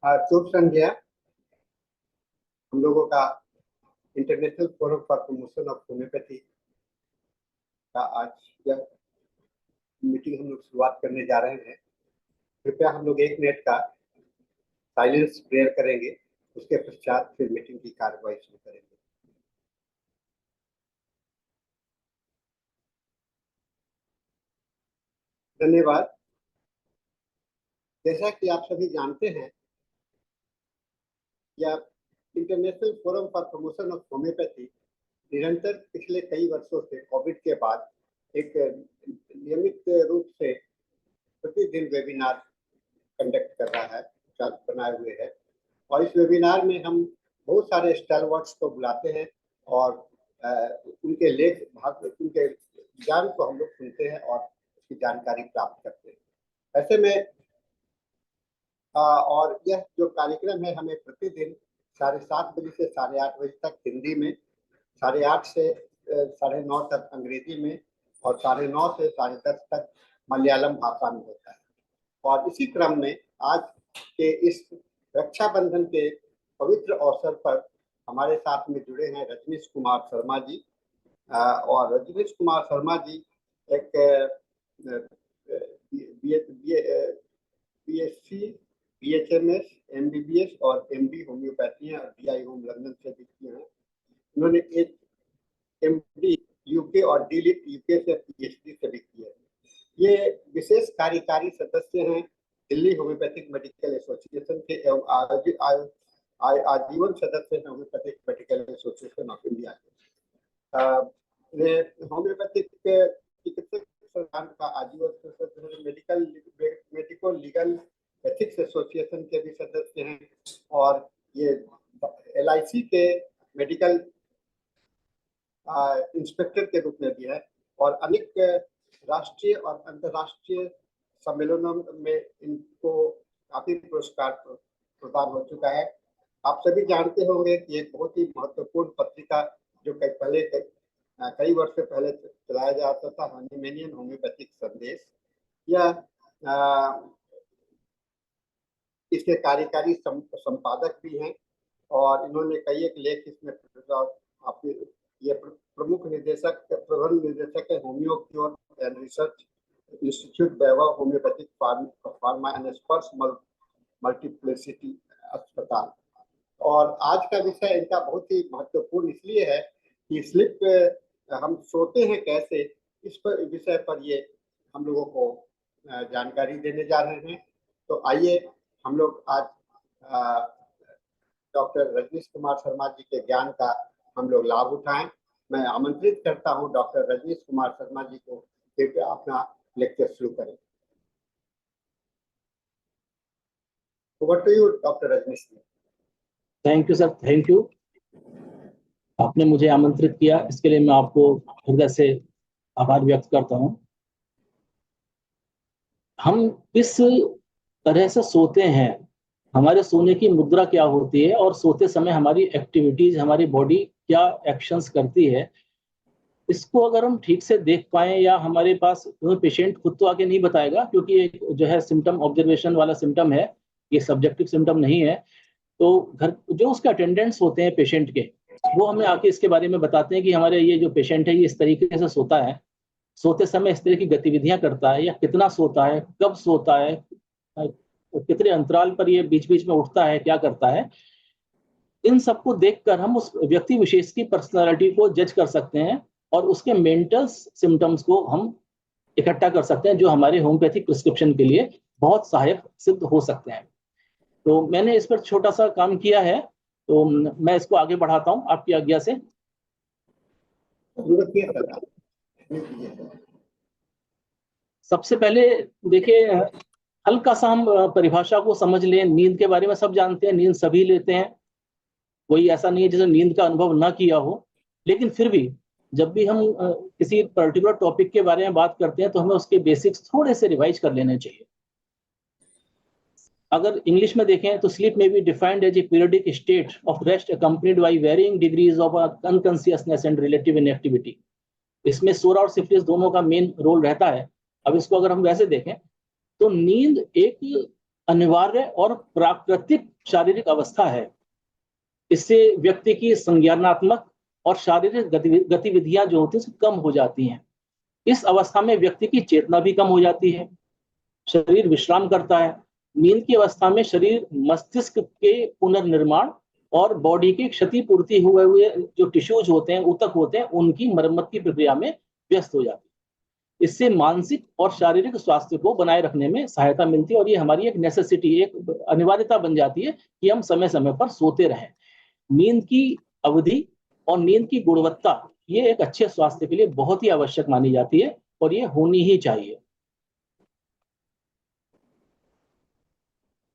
शुभ संध्या। हम लोगों का international forum for promotion of homeopathy का आज यह मीटिंग हम लोग शुरुआत करने जा रहे हैं। कृपया हम लोग 1 मिनट का साइलेंस प्रेयर करेंगे, उसके पश्चात फिर मीटिंग की कार्यवाही शुरू करेंगे। धन्यवाद। जैसा कि आप सभी जानते हैं, यह international forum for promotion of homeopathy निरंतर पिछले कई वर्षों से कोविड के बाद एक नियमित रूप से प्रतिदिन वेबिनार कंडक्ट कर रहा है, बनाए हुए है। और इस वेबिनार में हम बहुत सारे स्टैलवर्ड्स को बुलाते हैं और उनके लेख उनके ज्ञान को हम लोग सुनते हैं और उसकी जानकारी प्राप्त करते हैं। ऐसे में और यह जो कार्यक्रम है हमें प्रतिदिन 7:30 बजे से 8:30 बजे तक हिंदी में, 8:30 से 9:30 तक अंग्रेजी में और 9:30 से 10:30 तक मलयालम भाषा में होता है। और इसी क्रम में आज के इस रक्षाबंधन के पवित्र अवसर पर हमारे साथ में जुड़े हैं रजनीश कुमार शर्मा जी। और रजनीश कुमार शर्मा जी एक BSc, BHMS, MBBS और MD होम्योपैथी है और DI होम लंदन से भी किए हैं। उन्होंने एक MD UK और DLIT UK से PhD से भी किए हैं। ये विशेष कार्यकारी सदस्य हैं दिल्ली होम्योपैथिक मेडिकल एसोसिएशन के एवं आजीवन सदस्य हैं homeopathic medical association of India के। होम्योपैथिक चिकित्सक संस्थान का आजीवन सदस्य, मेडिको लीगल एथिक्स एसोसिएशन के भी सदस्य हैं और ये LIC के मेडिकल इंस्पेक्टर के रूप में भी है और अनेक राष्ट्रीय और अंतर्राष्ट्रीय सम्मेलनों में इनको काफी पुरस्कार प्रदान हो चुका है। आप सभी जानते होंगे कि एक बहुत ही महत्वपूर्ण पत्रिका जो कई वर्ष पहले चलाया जाता था, हनीमेनियन होम्योपैथिक संदेश, यह इसके कार्यकारी संपादक भी हैं और इन्होंने कई एक लेख इसमें ये प्रमुख निदेशक, प्रबंध निदेशक है homeo cure and research institute Vaibhav homeopathic pharma and स्पर्श मल्टीप्लिसिटी अस्पताल। और आज का विषय इनका बहुत ही महत्वपूर्ण इसलिए है कि स्लिप हम सोते हैं कैसे, इस पर विषय पर ये हम लोगों को जानकारी देने जा रहे हैं। तो आइए हम लोग आज डॉक्टर रजनीश कुमार शर्मा जी के ज्ञान का हम लोग लाभ उठाएं। मैं आमंत्रित करता हूं डॉक्टर रजनीश कुमार शर्मा जी को कृपया अपना लेक्चर शुरू करें। Over to you doctor Rajneesh ji. Thank you sir, thank you. आपने मुझे आमंत्रित किया, इसके लिए मैं आपको हृदय से आभार व्यक्त करता हूं। हम किस तरह से सोते हैं, हमारे सोने की मुद्रा क्या होती है और सोते समय हमारी एक्टिविटीज, हमारी बॉडी क्या एक्शंस करती है, इसको अगर हम ठीक से देख पाए या हमारे पास पेशेंट खुद तो आके नहीं बताएगा क्योंकि ये जो है सिम्टम ऑब्जर्वेशन वाला सिम्टम है, ये सब्जेक्टिव सिम्टम नहीं है। तो घर जो उसके अटेंडेंट्स होते हैं पेशेंट के, वो हमें आके इसके बारे में बताते हैं कि हमारे ये जो पेशेंट है ये इस तरीके से सोता है, सोते समय इस तरह की गतिविधियां करता है, या कितना सोता है, कब सोता है, कितने अंतराल पर ये बीच बीच में उठता है, क्या करता है। इन सबको देखकर हम उस व्यक्ति विशेष की पर्सनालिटी को जज कर सकते हैं और उसके मेंटल सिम्टम्स को हम इकट्ठा कर सकते हैं जो हमारे होम्योपैथिक प्रिस्क्रिप्शन के लिए बहुत सहायक सिद्ध हो सकते हैं। तो मैंने इस पर छोटा सा काम किया है, तो मैं इसको आगे बढ़ाता हूं आपकी आज्ञा से। सबसे पहले देखिए, हल्का सा हम परिभाषा को समझ लें। नींद के बारे में सब जानते हैं, नींद सभी लेते हैं, कोई ऐसा नहीं है जिसे नींद का अनुभव ना किया हो। लेकिन फिर भी जब भी हम किसी पर्टिकुलर टॉपिक के बारे में बात करते हैं तो हमें उसके बेसिक्स थोड़े से रिवाइज कर लेने चाहिए। अगर इंग्लिश में देखें तो स्लीप में be defined as a periodic state of rest accompanied by varying degrees of unconsciousness and relative inactivity. इसमें सोरा और सिफलिस दोनों का मेन रोल रहता है। अब इसको अगर हम वैसे देखें तो नींद एक अनिवार्य और प्राकृतिक शारीरिक अवस्था है। इससे व्यक्ति की संज्ञानात्मक और शारीरिक गतिविधियां जो होती हैं कम हो जाती हैं। इस अवस्था में व्यक्ति की चेतना भी कम हो जाती है, शरीर विश्राम करता है। नींद की अवस्था में शरीर मस्तिष्क के पुनर्निर्माण और बॉडी की क्षतिपूर्ति हुए जो टिश्यूज होते हैं, ऊतक होते हैं, उनकी मरम्मत की प्रक्रिया में व्यस्त हो जाती है। इससे मानसिक और शारीरिक स्वास्थ्य को बनाए रखने में सहायता मिलती है और ये हमारी एक नेसेसिटी, एक अनिवार्यता बन जाती है कि हम समय समय पर सोते रहें। नींद की अवधि और नींद की गुणवत्ता ये एक अच्छे स्वास्थ्य के लिए बहुत ही आवश्यक मानी जाती है और ये होनी ही चाहिए।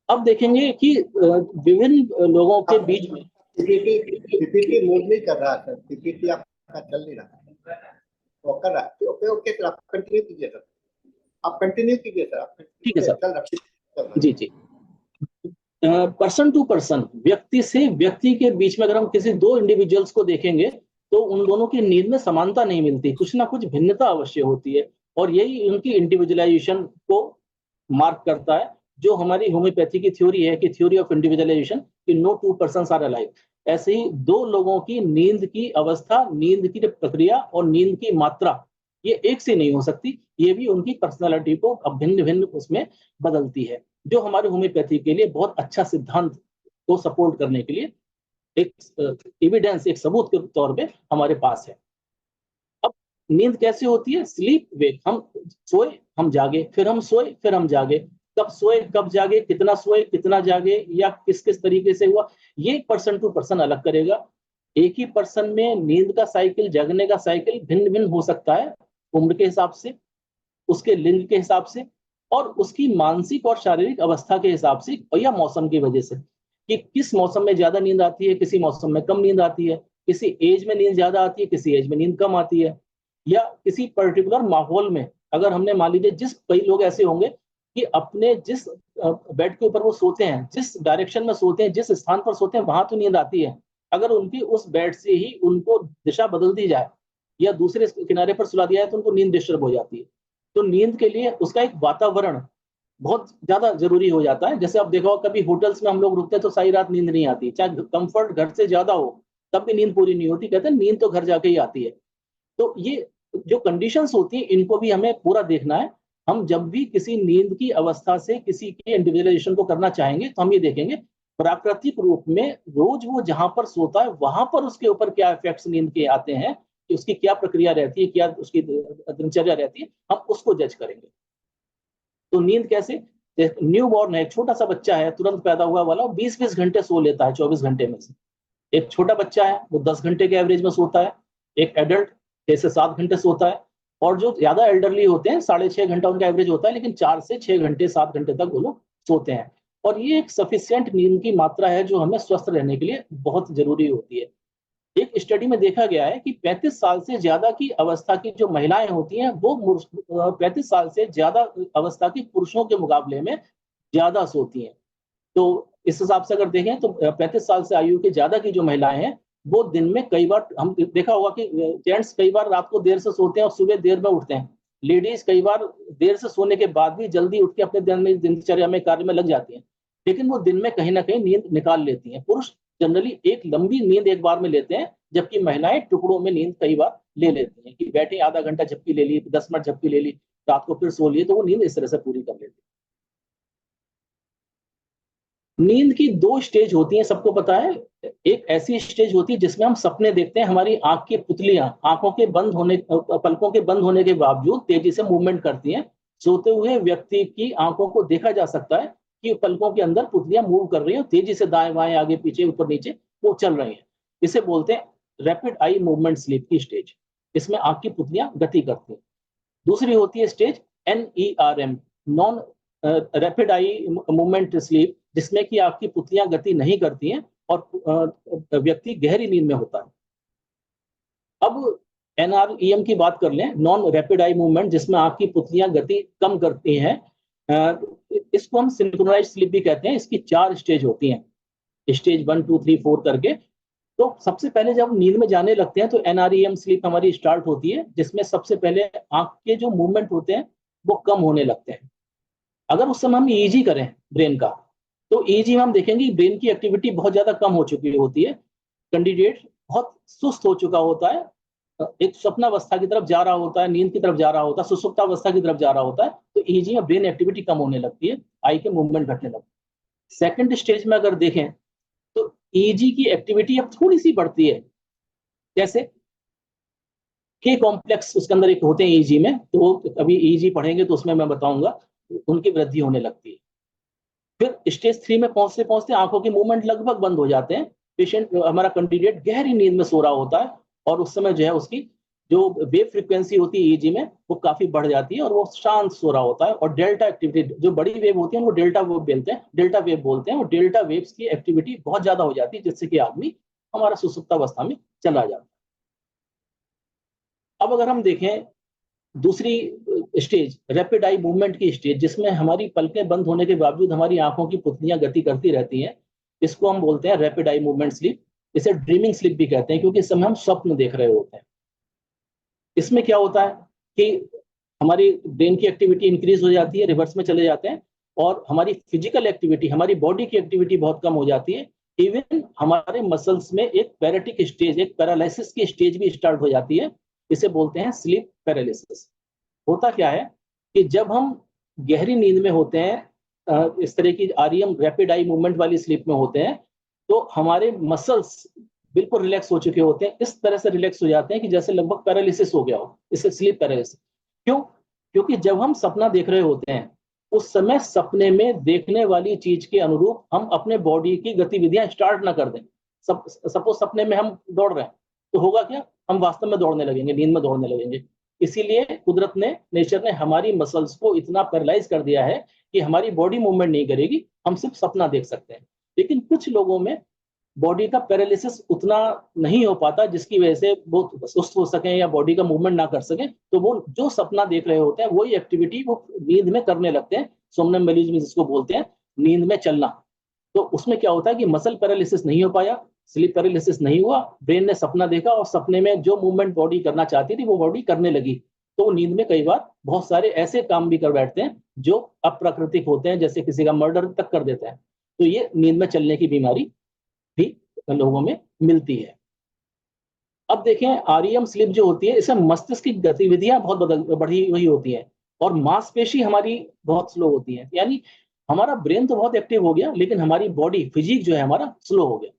अब देखेंगे कि विभिन्न लोगों के बीच में पीपीटी मूव नहीं कर रहा सर, पीपीटी आपका चल नहीं रहा वो कर रहा है। ओके ओके सर, आप कंटिन्यू कीजिए सर, आप कंटिन्यू कीजिए सर, आप ठीक है सर। चल रहा जी जी। पर्सन टू पर्सन, व्यक्ति से व्यक्ति के बीच में अगर हम किसी दो इंडिविजुअल्स को देखेंगे तो उन दोनों की नींद में समानता नहीं मिलती, कुछ ना कुछ भिन्नता अवश्य होती है और यही उनकी इंडिविजुअलाइजेशन को मार्क करता है। जो हमारी होम्योपैथी की थ्योरी है कि थ्योरी ऑफ इंडिविजुअलाइजेशन, कि no two persons are alike, ऐसे ही दो लोगों की नींद की अवस्था, नींद की प्रक्रिया और नींद की मात्रा ये एक से नहीं हो सकती, ये भी उनकी पर्सनालिटी को अब भिन्न भिन्न उसमें बदलती है, जो हमारे होम्योपैथी के लिए बहुत अच्छा सिद्धांत को सपोर्ट करने के लिए एक एविडेंस, एक सबूत के तौर पे हमारे पास है। अब नींद कैसे होती है? स्लीप वेक, हम सोए हम जागे, फिर हम सोए फिर हम जागे, कब सोए कब जागे, कितना सोए कितना जागे, या किस किस तरीके से हुआ, ये पर्सन टू पर्सन अलग करेगा। एक ही पर्सन में नींद का साइकिल, जगने का साइकिल भिन्न भिन्न हो सकता है, उम्र के हिसाब से, उसके लिंग के हिसाब से और उसकी मानसिक और शारीरिक अवस्था के हिसाब से, या मौसम की वजह से, कि किस मौसम में ज्यादा नींद आती है, किसी मौसम में कम नींद आती है, किसी एज में नींद ज्यादा आती है, किसी एज में नींद कम आती है, या किसी पर्टिकुलर माहौल में अगर हमने मान लीजिए, जिस कई लोग ऐसे होंगे कि अपने जिस बेड के ऊपर वो सोते हैं, जिस डायरेक्शन में सोते हैं, जिस स्थान पर सोते हैं, वहां तो नींद आती है, अगर उनकी उस बेड से ही उनको दिशा बदल दी जाए या दूसरे किनारे पर सुला दिया जाए तो उनको नींद डिस्टर्ब हो जाती है। तो नींद के लिए उसका एक वातावरण बहुत ज्यादा जरूरी हो जाता है। जैसे आप देखा हो, कभी होटल्स में हम लोग रुकते हैं तो सारी रात नींद नहीं आती, चाहे कंफर्ट घर से ज्यादा हो तब भी नींद पूरी नहीं होती, कहते हैं नींद तो घर जाके ही आती है। तो ये जो कंडीशंस होती है इनको भी हमें पूरा देखना है। हम जब भी किसी नींद की अवस्था से किसी की इंडिविजुअलाइजेशन को करना चाहेंगे तो हम ये देखेंगे प्राकृतिक रूप में रोज वो जहां पर सोता है वहां पर उसके ऊपर क्या इफेक्ट्स नींद के आते हैं, कि उसकी क्या प्रक्रिया रहती है, क्या उसकी दिनचर्या रहती है, हम उसको जज करेंगे। तो नींद कैसे? न्यू बॉर्न है, छोटा सा बच्चा है, तुरंत पैदा हुआ वाला, 20-20 घंटे सो लेता है 24 घंटे में से। एक छोटा बच्चा है वो 10 घंटे के एवरेज में सोता है, एक एडल्ट 6 से 7 घंटे सोता है, और जो ज्यादा एल्डरली होते हैं 6.5 घंटा उनका एवरेज होता है, लेकिन 4 से 6 घंटे 7 घंटे तक वो लोग सोते हैं। और ये एक सफिशिएंट नींद की मात्रा है जो हमें स्वस्थ रहने के लिए बहुत जरूरी होती है। एक स्टडी में देखा गया है कि 35 साल से ज्यादा की अवस्था की जो महिलाएं होती हैं वो 35 साल से ज्यादा अवस्था की पुरुषों के मुकाबले में ज्यादा सोती हैं। तो इस हिसाब से अगर देखें तो 35 साल से आयु के ज्यादा की जो महिलाएं हैं वो दिन में कई बार, हम देखा होगा कि जेंट्स कई बार रात को देर से सोते हैं और सुबह देर में उठते हैं, लेडीज कई बार देर से सोने के बाद भी जल्दी उठ के अपने दिनचर्या में कार्य में लग जाती हैं, लेकिन वो दिन में कहीं ना कहीं नींद निकाल लेती हैं। पुरुष जनरली एक लंबी नींद एक बार में लेते हैं, जबकि महिलाएं टुकड़ों में नींद कई बार ले लेती हैं, कि बैठे आधा घंटा झपकी ले ली, 10 मिनट झपकी ले ली, रात को फिर सो लिए, तो वो नींद इस तरह से पूरी कर लेती है। नींद की 2 स्टेज होती हैं, सबको पता है। एक ऐसी स्टेज होती है जिसमें हम सपने देखते हैं, हमारी आंख की पुतलियां आंखों के बंद होने, पलकों के बंद होने के बावजूद तेजी से मूवमेंट करती हैं। सोते हुए व्यक्ति की आंखों को देखा जा सकता है कि पलकों के अंदर पुतलियां मूव कर रही हैं, तेजी से दाएं बाएं आगे पीछे ऊपर नीचे वो चल रही हैं। इसे बोलते हैं रैपिड आई मूवमेंट स्लीप की स्टेज, इसमें आंख की पुतलियां गति करती हैं। दूसरी होती है stage NERM, non rapid eye movement sleep, जिसमें कि आपकी पुतलियां गति नहीं करती हैं और व्यक्ति गहरी नींद में होता है। अब NREM की बात कर लें, नॉन रैपिड आई मूवमेंट, जिसमें आपकी पुतलियां गति कम करती हैं, इसको हम सिंक्रोनाइज्ड स्लीप भी कहते हैं। इसकी 4 स्टेज होती हैं, स्टेज 1 2 3 4 करके। तो सबसे पहले जब नींद में जाने लगते हैं तो NREM स्लीप हमारी स्टार्ट होती है, जिसमें सबसे पहले आंख के जो मूवमेंट होते हैं वो कम होने लगते हैं। अगर उस समय हम ईईजी करें ब्रेन का, तो ईईजी में हम देखेंगे ब्रेन की एक्टिविटी बहुत ज्यादा कम हो चुकी होती है, कैंडिडेट बहुत सुस्त हो चुका होता है, एक स्वप्नावस्था की तरफ जा रहा होता है, नींद की तरफ जा रहा होता है, सुसुप्तावस्था की तरफ जा रहा होता है, तो ईईजी में ब्रेन एक्टिविटी कम होने लगती है, आई के मूवमेंट घटने लगती है। सेकंड स्टेज में अगर देखें तो ईईजी की एक्टिविटी अब थोड़ी सी बढ़ती है, जैसे के कॉम्प्लेक्स उसके अंदर एक होते हैं ईईजी में, तो अभी ईईजी पढ़ेंगे तो उसमें मैं बताऊंगा, उनकी वृद्धि होने लगती है। फिर स्टेज 3 में पहुंचते पहुंचते आंखों के मूवमेंट लगभग बंद हो जाते हैं, पेशेंट हमारा कैंडिडेट गहरी नींद में सो रहा होता है, और उस समय जो है उसकी जो वेव फ्रीक्वेंसी होती है ईईजी में वो काफी बढ़ जाती है और वो शांत सो रहा होता है, और डेल्टा एक्टिविटी जो बड़ी वेव होती है वो डेल्टा वेव बोलते हैं, और डेल्टा वेव्स की एक्टिविटी बहुत ज्यादा हो जाती है, जिससे कि आदमी हमारा सुसुप्तावस्था में चला जाता है। अब अगर हम देखें दूसरी स्टेज, रैपिड आई मूवमेंट की स्टेज, जिसमें हमारी पलकें बंद होने के बावजूद हमारी आंखों की पुतलियां गति करती रहती हैं, इसको हम बोलते हैं रैपिड आई मूवमेंट स्लीप। इसे ड्रीमिंग स्लीप भी कहते हैं, क्योंकि इस समय हम स्वप्न देख रहे होते हैं। इसमें क्या होता है कि हमारी ब्रेन की एक्टिविटी इंक्रीज हो जाती है, रिवर्स में चले जाते हैं, और हमारी फिजिकल एक्टिविटी, हमारी बॉडी की एक्टिविटी बहुत कम हो जाती है। इवन हमारे मसल्स में एक पैराटिक स्टेज, एक पैरालिसिस की स्टेज भी स्टार्ट हो जाती है, इसे बोलते हैं स्लीप पैरालिसिस। होता क्या है कि जब हम गहरी नींद में होते हैं, इस तरह की आरईएम रैपिड आई मूवमेंट वाली स्लीप में होते हैं, तो हमारे मसल्स बिल्कुल रिलैक्स हो चुके होते हैं, इस तरह से रिलैक्स हो जाते हैं कि जैसे लगभग पैरालिसिस हो गया हो, इसे स्लीप पैरालिसिस। क्यों? क्योंकि जब हम सपना देख रहे होते हैं, उस समय सपने में देखने वाली चीज के अनुरूप हम अपने बॉडी की गतिविधियां स्टार्ट ना कर दें। सपोज सपने में हम दौड़ रहे हैं, तो होगा क्या, हम वास्तव में दौड़ने लगेंगे, नींद में दौड़ने लगेंगे। इसीलिए कुदरत ने, नेचर ने हमारी मसल्स को इतना पैरालाइज कर दिया है कि हमारी बॉडी मूवमेंट नहीं करेगी, हम सिर्फ सपना देख सकते हैं। लेकिन कुछ लोगों में बॉडी का पैरालिसिस उतना नहीं हो पाता, जिसकी वजह से वो सुस्त हो सके या बॉडी का मूवमेंट ना कर सके, तो वो जो सपना देख रहे होते हैं वही एक्टिविटी वो नींद में करने लगते हैं, सोमनम्बुलिज्म जिसको बोलते हैं, नींद में चलना। तो उसमें क्या होता है कि मसल पैरालिसिस नहीं हो पाया, स्लीप पैरालिसिस नहीं हुआ, ब्रेन ने सपना देखा और सपने में जो मूवमेंट बॉडी करना चाहती थी वो बॉडी करने लगी। तो वो नींद में कई बार बहुत सारे ऐसे काम भी कर बैठते हैं जो अप्राकृतिक होते हैं, जैसे किसी का मर्डर तक कर देते हैं। तो ये नींद में चलने की बीमारी भी लोगों में मिलती है। अब देखें आरईएम स्लीप जो होती है, इसमें मस्तिष्क की गतिविधियां बहुत बढ़ी हुई होती हैं, और मांसपेशी हमारी बहुत स्लो होती है, यानी हमारा ब्रेन तो बहुत एक्टिव हो गया, लेकिन हमारी बॉडी फिजिक जो है हमारा स्लो हो गया।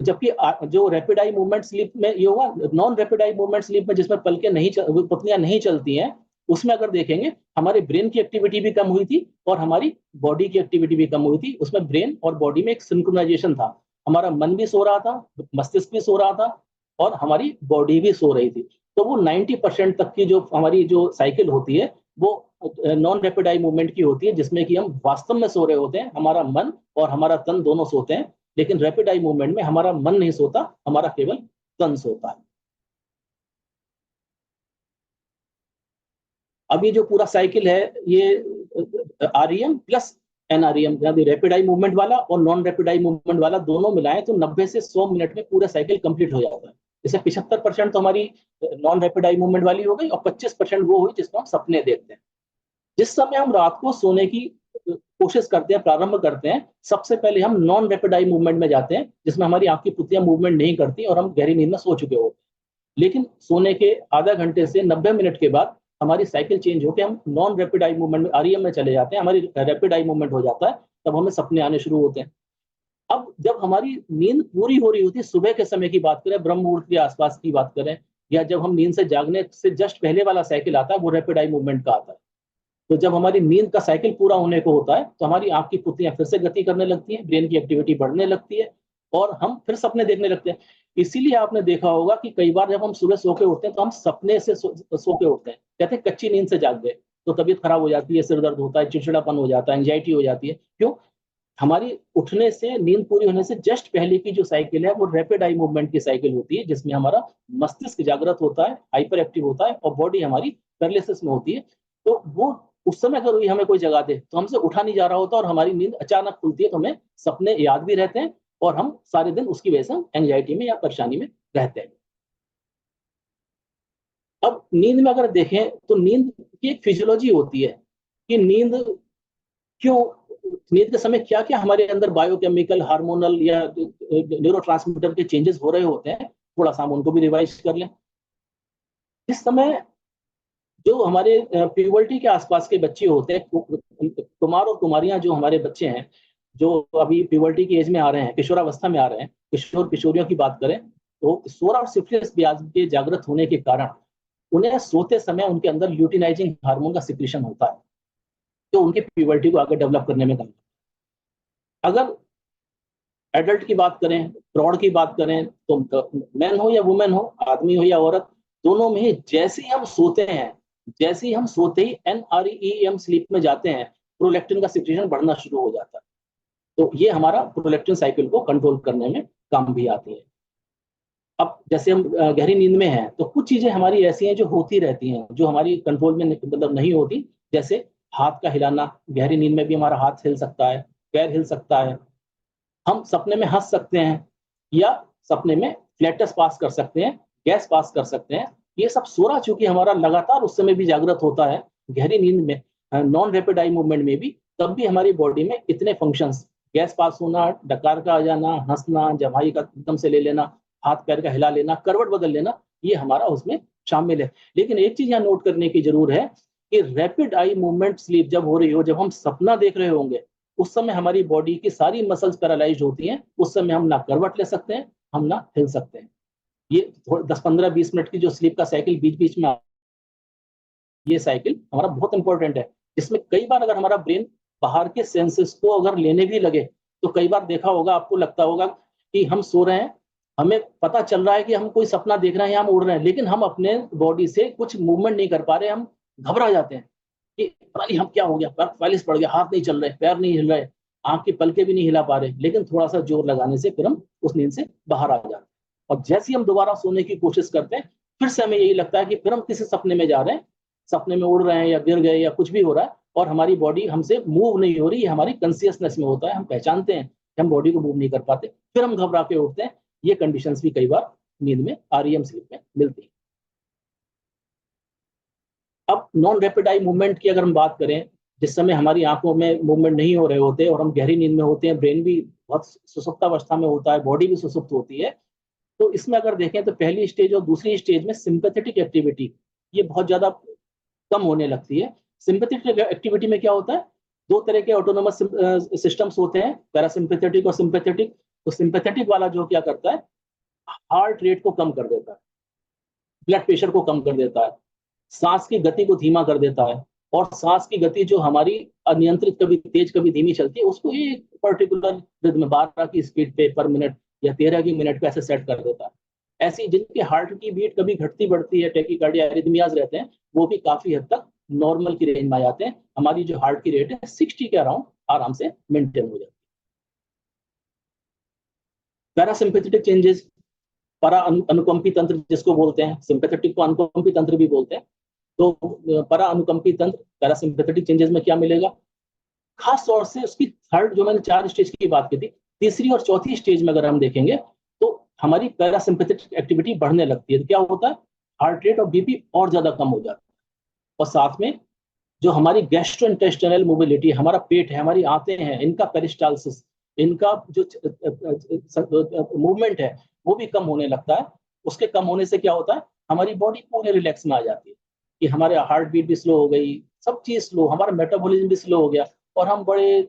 जबकि जो रैपिड आई मूवमेंट स्लीप में ये होगा, non rapid eye movement sleep में जिसमें पलकें नहीं पुतलियां नहीं चलती हैं, उसमें अगर देखेंगे हमारे ब्रेन की एक्टिविटी भी कम हुई थी और हमारी बॉडी की एक्टिविटी भी कम हुई थी। उसमें ब्रेन और बॉडी में एक सिंक्रोनाइजेशन था, हमारा मन भी सो रहा था, मस्तिष्क भी सो रहा था, और हमारी बॉडी भी सो रही थी। तो वो 90% तक की जो हमारी जो साइकिल होती है वो नॉन रैपिड आई मूवमेंट की होती है, जिसमें कि हम वास्तव में सो रहे होते हैं, हमारा मन और हमारा तन दोनों सोते हैं। लेकिन रैपिड आई मूवमेंट में हमारा मन नहीं सोता, हमारा केवल तन सोता है। अब ये जो पूरा साइकिल है, ये आरईएम प्लस एनआरईएम, यानी रैपिड आई मूवमेंट वाला और नॉन रैपिड आई मूवमेंट वाला दोनों मिलाएं तो 90 से 100 मिनट में पूरा साइकिल कंप्लीट हो जाता है। जैसे 75% तो हमारी नॉन रैपिड आई मूवमेंट वाली हो गई, और 25% वो हुई जिसको हम सपने देखते हैं। जिस समय हम रात को सोने की कोशिश करते हैं, प्रारंभ करते हैं, सबसे पहले हम नॉन रैपिड आई मूवमेंट में जाते हैं, जिसमें हमारी आंख की पुतलियां मूवमेंट नहीं करती और हम गहरी नींद में सो चुके होते हैं। लेकिन सोने के आधा घंटे से 90 मिनट के बाद हमारी साइकिल चेंज होकर हम नॉन रैपिड आई मूवमेंट में, आरईएम में चले जाते हैं, हमारी रैपिड आई मूवमेंट हो जाता है, तब हमें सपने आने शुरू होते हैं। अब जब हमारी नींद पूरी हो रही होती है, सुबह के समय की बात करें, ब्रह्म मुहूर्त के आसपास की बात करें, या जब हम नींद से जागने से जस्ट पहले वाला साइकिल आता है, वो रैपिड आई मूवमेंट का आता है। तो जब हमारी नींद का साइकिल पूरा होने को होता है, तो हमारी आंख की पुतलियां फिर से गति करने लगती हैं, ब्रेन की एक्टिविटी बढ़ने लगती है, और हम फिर सपने देखने लगते हैं। इसीलिए आपने देखा होगा कि कई बार जब हम सुबह सो के उठते हैं तो हम सपने से सो के उठते हैं, कहते हैं कच्ची नींद से जाग गए, तो तबीयत खराब हो जाती है, सिर दर्द होता है, चिड़चिड़ापन हो जाता है, एंजाइटी हो जाती है। क्यों? हमारी उठने से, नींद पूरी होने से जस्ट पहले की जो साइकिल है वो रैपिड आई मूवमेंट की साइकिल होती है, जिसमें हमारा मस्तिष्क जागृत होता है, हाइपर एक्टिव होता है, और बॉडी हमारी पैरालिसिस में होती है। तो वो उस समय अगर वही हमें कोई जगा दे तो हमसे उठा नहीं जा रहा होता, और हमारी नींद अचानक खुलती है, तो हमें सपने याद भी रहते हैं, और हम सारे दिन उसकी वजह से एंजाइटी में या परेशानी में रहते हैं। अब नींद में अगर देखें तो नींद की एक फिजियोलॉजी होती है कि नींद क्यों, नींद के समय क्या क्या हमारे अंदर बायोकेमिकल, हार्मोनल या न्यूरोट्रांसमीटर के चेंजेस हो रहे होते हैं, थोड़ा सा हम उनको भी रिवाइज कर लें। इस समय जो हमारे प्यूबर्टी के आसपास के बच्चे होते हैं, कुमार और कुमारियां जो हमारे बच्चे हैं, जो अभी प्यूबर्टी की एज में आ रहे हैं, किशोरावस्था में आ रहे हैं, किशोर किशोरियों की बात करें तो सोरा और सिफिलिस ब्याज के जागृत होने के कारण उन्हें सोते समय उनके अंदर ल्यूटिनाइजिंग हार्मोन का सिक्रीशन होता है, जो उनकी प्यूबर्टी को आगे डेवलप करने में काम। अगर एडल्ट की बात करें, प्रौढ़ की बात करें, तो मैन हो या वुमेन हो, आदमी हो या औरत, दोनों में ही जैसे ही हम सोते हैं, जैसे ही हम सोते ही NREM स्लीप में जाते हैं, प्रोलैक्टिन का सिक्रीशन बढ़ना शुरू हो जाता है। तो ये हमारा प्रोलैक्टिन साइकिल को कंट्रोल करने में काम भी आती है। अब जैसे हम गहरी नींद में हैं, तो कुछ चीजें हमारी ऐसी हैं जो होती रहती हैं, जो हमारी कंट्रोल में मतलब नहीं होती। जैसे हाथ का हिलाना, गहरी नींद में भी हमारा हाथ हिल सकता है, पैर हिल सकता है, हम सपने में हंस सकते हैं, या सपने में फ्लैटस पास कर सकते हैं, गैस पास कर सकते हैं। ये सब सोरा चूंकि हमारा लगातार उस समय भी जागृत होता है, गहरी नींद में, नॉन रैपिड आई मूवमेंट में भी, तब भी हमारी बॉडी में इतने फंक्शंस, गैस पास होना, डकार का आ जाना, हंसना, जमाई का एकदम से ले लेना, हाथ पैर का हिला लेना, करवट बदल लेना, ये हमारा उसमें शामिल है। लेकिन एक चीज यहाँ नोट करने की जरूर है कि रैपिड आई मूवमेंट स्लीप जब हो रही हो, जब हम सपना देख रहे होंगे, उस समय हमारी बॉडी की सारी मसल्स पैरालाइज होती हैं। उस समय हम ना करवट ले सकते हैं, हम ना हिल सकते हैं। ये 10-15-20 मिनट की जो स्लीप का साइकिल बीच बीच में, ये साइकिल हमारा बहुत इंपॉर्टेंट है, जिसमें कई बार अगर हमारा ब्रेन बाहर के सेंसेस को अगर लेने भी लगे, तो कई बार देखा होगा, आपको लगता होगा कि हम सो रहे हैं, हमें पता चल रहा है कि हम कोई सपना देख रहे हैं या हम उड़ रहे हैं, लेकिन हम अपने बॉडी से कुछ मूवमेंट नहीं कर पा रहे, हम घबरा जाते हैं कि पता नहीं हम क्या हो गया, पैरालिस पड़ गया, हाथ नहीं चल रहे, पैर नहीं हिल रहे, आंख की पलके भी नहीं हिला पा रहे, लेकिन थोड़ा सा जोर लगाने से फिर हम उस नींद से बाहर आ जाते हैं। और जैसे ही हम दोबारा सोने की कोशिश करते हैं, फिर से हमें यही लगता है कि फिर हम किसी सपने में जा रहे हैं, सपने में उड़ रहे हैं या गिर गए या कुछ भी हो रहा है, और हमारी बॉडी हमसे मूव नहीं हो रही। ये हमारी कॉन्शियसनेस में होता है, हम पहचानते हैं कि हम बॉडी को मूव नहीं कर पाते, फिर हम घबरा के उठते हैं। ये कंडीशंस भी कई बार नींद में, REM स्लीप में मिलती है। अब नॉन रैपिड आई मूवमेंट की अगर हम बात करें, जिस समय हमारी आंखों में मूवमेंट नहीं हो रहे होते और हम गहरी नींद में होते हैं, ब्रेन भी बहुत सुसुप्तावस्था में होता है, बॉडी भी सुसुप्त होती है, तो इसमें अगर देखें तो पहली स्टेज और दूसरी स्टेज में सिंपैथेटिक एक्टिविटी ये बहुत ज्यादा कम होने लगती है। सिंपैथेटिक एक्टिविटी में क्या होता है, दो तरह के ऑटोनोमस सिस्टम्स होते हैं, पैरासिम्पैथेटिक और सिंपैथेटिक। तो सिंपैथेटिक वाला जो क्या करता है, हार्ट रेट को कम कर देता है, ब्लड प्रेशर को कम कर देता है, सांस की गति को धीमा कर देता है, और सांस की गति जो हमारी अनियंत्रित, कभी तेज कभी धीमी चलती है, उसको एक पर्टिकुलर रिदम 12 की स्पीड पे पर मिनट या 13 की मिनट पे ऐसे सेट कर देता है। ऐसी जिनके हार्ट की बीट कभी घटती बढ़ती है, टैकीकार्डिया, एरिथमियाज रहते हैं, वो भी काफी हद तक नॉर्मल की रेंज में आ जाते हैं। हमारी जो हार्ट की रेट है 60 के अराउंड आराम से मेंटेन हो जाती है। पैरासिम्पैथेटिक चेंजेस, परा अनुकंपी तंत्र जिसको बोलते हैं, सिंपैथेटिक को अनुकंपी तंत्र भी बोलते हैं। तो परा अनुकंपी तंत्र, पैरासिम्पैथेटिक चेंजेस में क्या मिलेगा, खास तौर से उसकी थर्ड, जो मैंने 4 स्टेज की बात की थी, तीसरी और चौथी स्टेज में अगर हम देखेंगे तो हमारी पैरासिम्पैथेटिक एक्टिविटी बढ़ने लगती है। तो क्या होता है, हार्ट रेट और बीपी और ज्यादा कम हो जाता है। और साथ में जो हमारी गैस्ट्रोइंटेस्टाइनल मोबिलिटी, हमारा पेट है, हमारी आंतें हैं, इनका पेरिस्टालसिस, इनका जो मूवमेंट है, वो भी कम होने लगता है। उसके कम होने से क्या होता है, हमारी बॉडी पूरे रिलैक्स में आ जाती है, कि हमारे हार्ट बीट भी स्लो हो गई, सब चीज स्लो, हमारा मेटाबॉलिज्म भी स्लो हो गया, और हम बड़े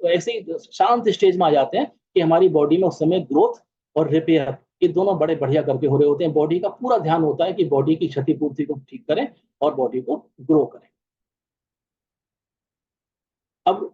ऐसे ही शांत स्टेज में आ जाते हैं कि हमारी बॉडी में उस समय ग्रोथ और रिपेयर, ये दोनों बड़े बढ़िया करके हो रहे होते हैं। बॉडी का पूरा ध्यान होता है कि बॉडी की क्षतिपूर्ति को ठीक करें और बॉडी को ग्रो करें। अब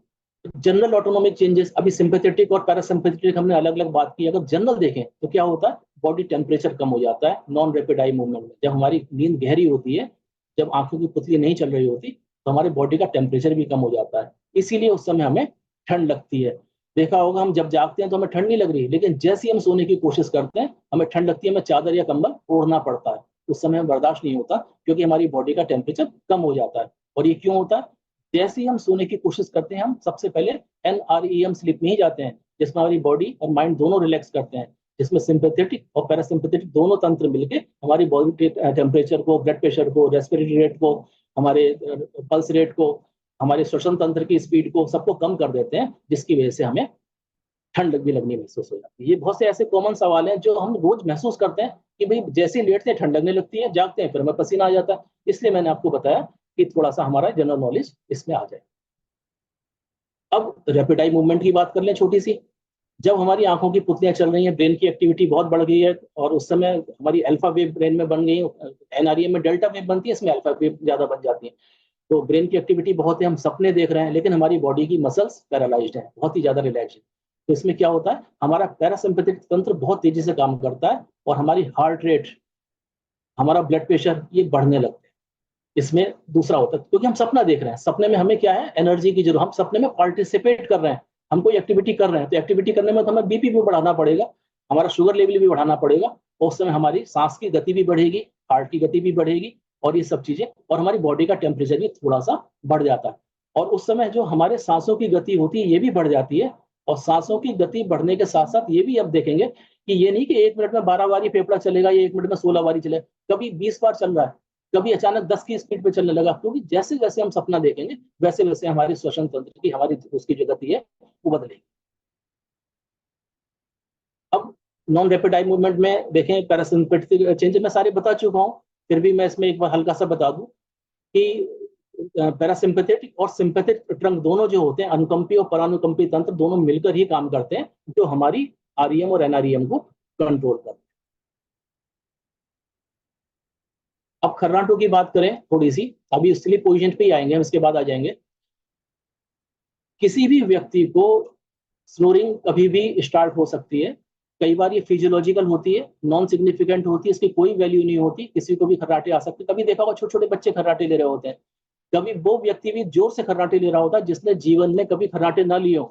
जनरल ऑटोनोमिक चेंजेस, अभी सिंपैथेटिक और पैरासिम्पैथेटिक हमने अलग अलग बात की। अगर जनरल देखें तो क्या होता है, बॉडी टेम्परेचर कम हो जाता है नॉन रैपिड आई मूवमेंट में। जब हमारी नींद गहरी होती है, जब आंखों की पुतली नहीं चल रही होती, तो हमारे बॉडी का टेम्परेचर भी कम हो जाता है, इसीलिए उस समय हमें ठंड लगती है। देखा होगा, हम जब जागते हैं तो हमें ठंड नहीं लग रही, लेकिन जैसे ही हम सोने की कोशिश करते हैं हमें ठंड लगती है, हमें चादर या कंबल ओढ़ना पड़ता है। उस समय हमें बर्दाश्त नहीं होता, क्योंकि हमारी बॉडी का टेम्परेचर कम हो जाता है। और ये क्यों होता है, जैसे ही हम सोने की कोशिश करते हैं, हम सबसे पहले NREM स्लीप में ही जाते हैं, जिसमें हमारी बॉडी और माइंड दोनों रिलैक्स करते हैं, जिसमें सिंपैथेटिक और पैरासिम्पैथेटिक दोनों तंत्र मिलके हमारी बॉडी के टेम्परेचर को, ब्लड प्रेशर को, रेस्पिरेटरी रेट को, हमारे पल्स रेट को हमारे श्वसन तंत्र की स्पीड को सबको कम कर देते हैं, जिसकी वजह से हमें ठंड भी लगनी महसूस हो जाती है। ये बहुत से ऐसे कॉमन सवाल हैं जो हम रोज महसूस करते हैं कि भाई जैसे ही लेटते हैं ठंड लगने लगती है, जागते हैं फिर हमें पसीना आ जाता है। इसलिए मैंने आपको बताया कि थोड़ा सा हमारा जनरल नॉलेज इसमें आ जाए। अब रैपिड आई मूवमेंट की बात कर लें छोटी सी। जब हमारी आंखों की पुतलियां चल रही हैं, ब्रेन की एक्टिविटी बहुत बढ़ गई है और उस समय हमारी अल्फा वेव ब्रेन में बन गई है, एनआरईएम में डेल्टा वेव बनती है, इसमें अल्फा वेव ज्यादा बन जाती है। तो ब्रेन की एक्टिविटी बहुत है, हम सपने देख रहे हैं, लेकिन हमारी बॉडी की मसल्स पैरालाइज्ड है, बहुत ही ज्यादा रिलैक्स है। तो इसमें क्या होता है, हमारा पैरासिम्पैथिक तंत्र बहुत तेजी से काम करता है और हमारी हार्ट रेट, हमारा ब्लड प्रेशर ये बढ़ने लगते हैं। इसमें दूसरा होता है क्योंकि हम सपना देख रहे हैं, सपने में हमें क्या है, एनर्जी की जरूरत, हम सपने में पार्टिसिपेट कर रहे हैं, हम कोई एक्टिविटी कर रहे हैं, तो एक्टिविटी करने में तो हमें बीपी भी बढ़ाना पड़ेगा, हमारा शुगर लेवल भी बढ़ाना पड़ेगा, और उस समय हमारी सांस की गति भी बढ़ेगी, हार्ट की गति भी बढ़ेगी, और ये सब चीजें, और हमारी बॉडी का टेम्परेचर भी थोड़ा सा बढ़ जाता है। और उस समय जो हमारे सांसों की गति होती है ये भी बढ़ जाती है। और सांसों की गति बढ़ने के साथ साथ ये भी अब देखेंगे कि ये नहीं कि 1 मिनट में 12 बारी फेफड़ा चलेगा या 1 मिनट में 16 बारी चलेगा, कभी 20 बार चल रहा है, कभी अचानक 10 की स्पीड पे चलने लगा, क्योंकि जैसे जैसे हम सपना देखेंगे वैसे वैसे हमारी श्वसन तंत्र की, हमारी उसकी जो गति है वो बदलेगी। अब नॉन रैपिड आई मूवमेंट में देखें, पैरासिम्पैथिक चेंज मैं सारे बता चुका हूँ, फिर भी मैं इसमें एक बार हल्का सा बता दूं कि पैरासिम्पैथिक और सिंपैथिक ट्रंक दोनों जो होते हैं, अनुकंपी और परानुकंपी तंत्र दोनों मिलकर ही काम करते हैं, जो हमारी आरईएम और एनआरईएम को कंट्रोल करते हैं। अब खर्राटों की बात करें थोड़ी सी, अभी स्लीप पोजीशन पे ही आएंगे हम, इसके बाद आ जाएंगे। किसी भी व्यक्ति को स्नोरिंग कभी भी स्टार्ट हो सकती है, कई बार ये फिजियोलॉजिकल होती है, नॉन सिग्निफिकेंट होती है, इसकी कोई वैल्यू नहीं होती, किसी को भी खर्राटे आ सकते हैं। कभी देखा होगा छोटे छोटे बच्चे खर्राटे ले रहे होते हैं, कभी वो व्यक्ति भी जोर से खर्राटे ले रहा होता है जिसने जीवन में कभी खर्राटे ना लिए हो।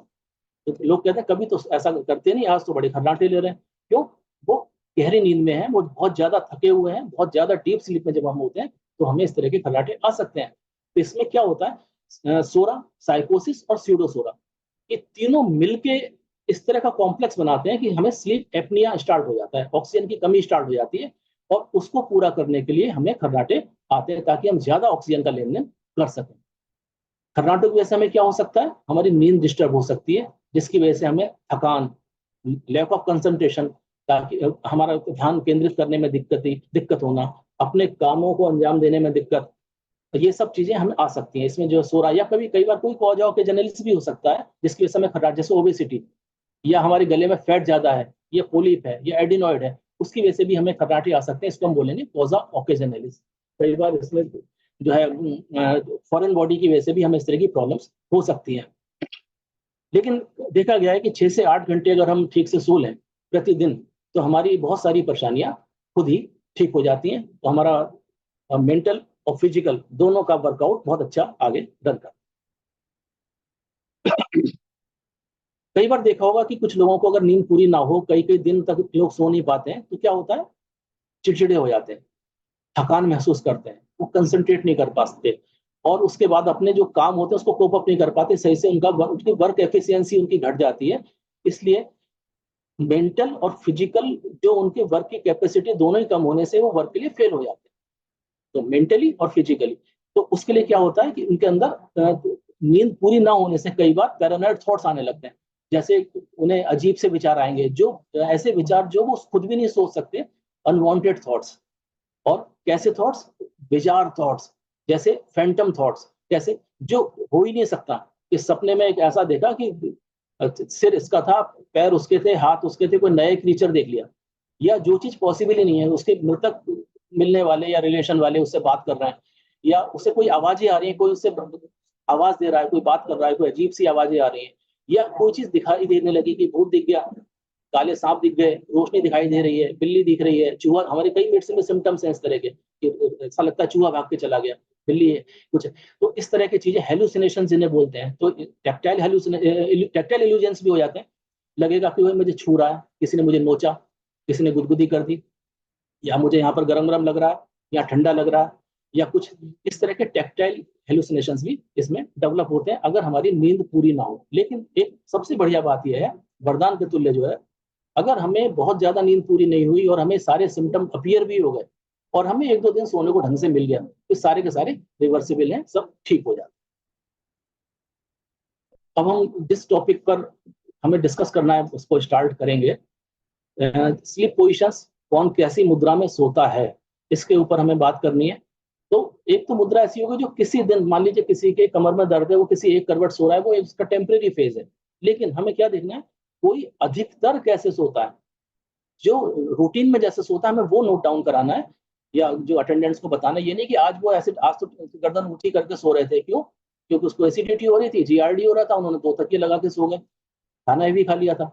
तो लोग कहते हैं कभी तो ऐसा करते नहीं, आज तो बड़े खर्राटे ले रहे हैं। क्यों? वो गहरी नींद में है, वो बहुत ज्यादा थके हुए हैं, बहुत ज्यादा डीप स्लीप में जब हम होते हैं तो हमें इस तरह के खर्राटे आ सकते हैं। तो इसमें क्या होता है, सोरा, साइकोसिस और स्यूडोसोरा, ये तीनों मिलके इस तरह का कॉम्प्लेक्स बनाते हैं कि हमें स्लीप एपनिया स्टार्ट हो जाता है, ऑक्सीजन की कमी स्टार्ट हो जाती है, और उसको पूरा करने के लिए हमें खर्राटे आते हैं ताकि हम ज्यादा ऑक्सीजन का लेन देन कर सकें। खर्राटों की वजह से हमें क्या हो सकता है, हमारी नींद डिस्टर्ब हो सकती है, जिसकी वजह से हमें थकान, लैक ऑफ कंसंट्रेशन, ताकि हमारा ध्यान केंद्रित करने में दिक्कत होना, अपने कामों को अंजाम देने में दिक्कत, ये सब चीजें हमें आ सकती हैं। इसमें जो सोरा, या कभी कई बार कोई कॉज ऑफ जनरलिस भी हो सकता है जिसकी वजह से हमें खर्राटे, जैसे ओबेसिटी, या हमारे गले में फैट ज्यादा है, या पोलिप है, या एडिनॉइड है, उसकी वजह से भी हमें खर्राटे आ सकते हैं। इसको हम बोलेंगे कॉजा ऑकेजनलिस। कई बार इसमें जो है फॉरेन बॉडी की वजह से भी हमें इस तरह की प्रॉब्लम्स हो सकती हैं। लेकिन देखा गया है कि 6 से 8 घंटे अगर हम ठीक से सो लें प्रतिदिन, तो हमारी बहुत सारी परेशानियां खुद ही ठीक हो जाती हैं। तो हमारा मेंटल और फिजिकल दोनों का वर्कआउट बहुत अच्छा आगे रन करता है। कई बार देखा होगा कि कुछ लोगों को अगर नींद पूरी ना हो, कई कई दिन तक लोग सो नहीं पाते हैं, तो क्या होता है, चिड़चिड़े हो जाते हैं, थकान महसूस करते हैं, वो कंसंट्रेट नहीं कर पाते, और उसके बाद अपने जो काम होते हैं उसको कोप अप नहीं कर पाते सही से, उनकी वर्क एफिशिएंसी उनकी घट जाती है। इसलिए मेंटल और फिजिकल जो उनके वर्क की कैपेसिटी दोनों ही कम होने से वो वर्क के लिए फेल हो जाते हैं। तो मेंटली और फिजिकली, तो उसके लिए क्या होता है कि उनके अंदर नींद पूरी ना होने से कई बार पैरानॉइड थॉट्स आने लगते हैं, जैसे उन्हें अजीब से विचार आएंगे, जो ऐसे विचार जो वो खुद भी नहीं सोच सकते, अनवांटेड थॉट्स। और कैसे थॉट्स, बिजार थॉट्स, जैसे फैंटम थॉट्स, जैसे जो हो ही नहीं सकता। इस सपने में एक ऐसा देखा कि सिर इसका था, पैर उसके थे, हाथ उसके थे, कोई नए क्रीचर देख लिया, या जो चीज पॉसिबल ही नहीं है, उसके मृतक मिलने वाले या रिलेशन वाले उससे बात कर रहे हैं, या उसे कोई आवाजें आ रही है, कोई उससे आवाज दे रहा है, कोई बात कर रहा है, कोई अजीब सी आवाजें आ रही है, या कोई चीज दिखाई देने लगी कि भूत दिख गया, काले सांप दिख गए, रोशनी दिखाई दे रही है, बिल्ली दिख रही है, चूहा, हमारे कई मेडिसिन में सिम्टम्स हैं इस तरह के कि ऐसा लगता है चूहा भाग के चला गया, बिल्ली है कुछ। तो इस तरह की चीजें हेलुसिनेशन जिन्हें बोलते हैं। तो टैक्टाइल इल्यूजन्स भी हो जाते हैं, लगेगा कि वही मुझे छू रहा है, किसी ने मुझे नोचा, किसी ने गुदगुदी कर दी, या मुझे यहाँ पर गरम गरम लग रहा है, या ठंडा लग रहा है, या कुछ इस तरह के टैक्टाइल हेलुसिनेशंस भी इसमें डेवलप होते हैं अगर हमारी नींद पूरी ना हो। लेकिन एक सबसे बढ़िया बात यह है, वरदान के तुल्य जो है, अगर हमें बहुत ज्यादा नींद पूरी नहीं हुई और हमें सारे सिम्टम अपीयर भी हो गए और हमें 1-2 दिन सोने को ढंग से मिल गया, तो सारे के सारे रिवर्सिबल हैं, सब ठीक हो जाते हैं। अब हम जिस टॉपिक पर हमें डिस्कस करना है उसको स्टार्ट करेंगे। स्लीप पोजिशंस, कौन कैसी मुद्रा में सोता है, इसके ऊपर हमें बात करनी है। तो एक तो मुद्रा ऐसी होगी जो किसी दिन, मान लीजिए किसी के कमर में दर्द है, वो किसी एक करवट सो रहा है, वो इसका टेम्परेरी फेज है। लेकिन हमें क्या देखना है, कोई अधिकतर कैसे सोता है, जो रूटीन में जैसे सोता है हमें वो नोट डाउन कराना है, या जो अटेंडेंट्स को बताना है। ये नहीं कि आज वो ऐसे, आज तो गर्दन ऊंची करके सो रहे थे, क्यों? क्योंकि उसको एसिडिटी हो रही थी, जीआरडी हो रहा था, उन्होंने 2 तकिए लगा के सो गए, खाना भी खा लिया था,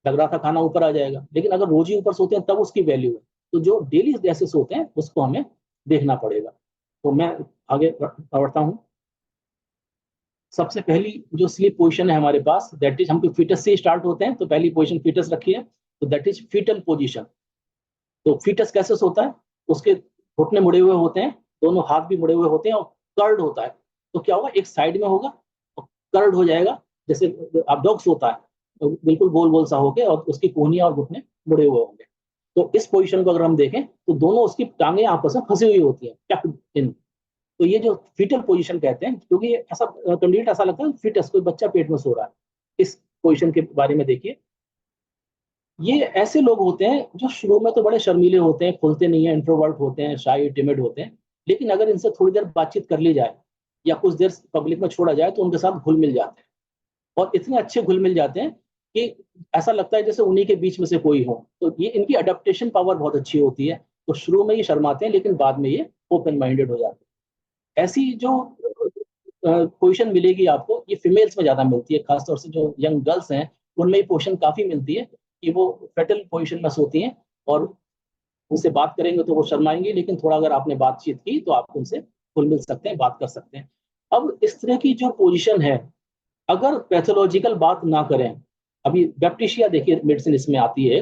लग रहा था खाना ऊपर आ जाएगा। लेकिन अगर रोज ही ऊपर सोते हैं तब उसकी वैल्यू है। तो जो डेली जैसे सोते हैं उसको हमें देखना पड़ेगा। तो मैं आगे बढ़ता हूँ। सबसे पहली जो स्लीप पोजीशन है हमारे पास, दैट इज, हम फीटस से स्टार्ट होते हैं, तो पहली पोजीशन फीटस रखी है, तो दैट इज फीटल पोजीशन। तो फीटस कैसे सोता है, उसके घुटने मुड़े हुए होते हैं, दोनों हाथ भी मुड़े हुए होते हैं, और कर्ड होता है। तो क्या होगा, एक साइड में होगा और कर्ड हो जाएगा, जैसे आप डॉग सोता है, तो बिल्कुल गोल गोल सा होके, और उसकी कोहनियां और घुटने मुड़े हुए होंगे। तो इस पोजीशन को अगर हम देखें तो दोनों उसकी टांगे आपस में फंसी हुई होती हैं, टक्ड इन। तो ये जो फीटल पोजीशन कहते हैं, क्योंकि ये ऐसा कैंडिडेट ऐसा लगता है फिटस, कोई बच्चा पेट में सो रहा है। इस पोजीशन के बारे में देखिए। ये ऐसे लोग होते हैं जो शुरू में तो बड़े शर्मीले होते हैं, खुलते नहीं है, इंट्रोवर्ट होते हैं, शाई टिमिड होते हैं। लेकिन अगर इनसे थोड़ी देर बातचीत कर ली जाए या कुछ देर पब्लिक में छोड़ा जाए तो उनके साथ घुल मिल जाते हैं, और इतने अच्छे घुल मिल जाते हैं कि ऐसा लगता है जैसे उन्हीं के बीच में से कोई हो। तो ये इनकी अडेप्टेशन पावर बहुत अच्छी होती है। तो शुरू में ये शर्माते हैं, लेकिन बाद में ये ओपन माइंडेड हो जाते हैं। ऐसी जो पोजीशन मिलेगी आपको, ये फीमेल्स में ज्यादा मिलती है, खासतौर से जो यंग गर्ल्स हैं उनमें ये पोजीशन काफी मिलती है, कि वो फेटल पोजीशन में सोती हैं। और उनसे बात करेंगे तो वो शर्माएंगे, लेकिन थोड़ा अगर आपने बातचीत की तो आप उनसे घुल मिल सकते हैं, बात कर सकते हैं। अब इस तरह की जो पोजीशन है, अगर पैथोलॉजिकल बात ना करें, अभी बैप्टिशिया देखिए मेडिसिन इसमें आती है।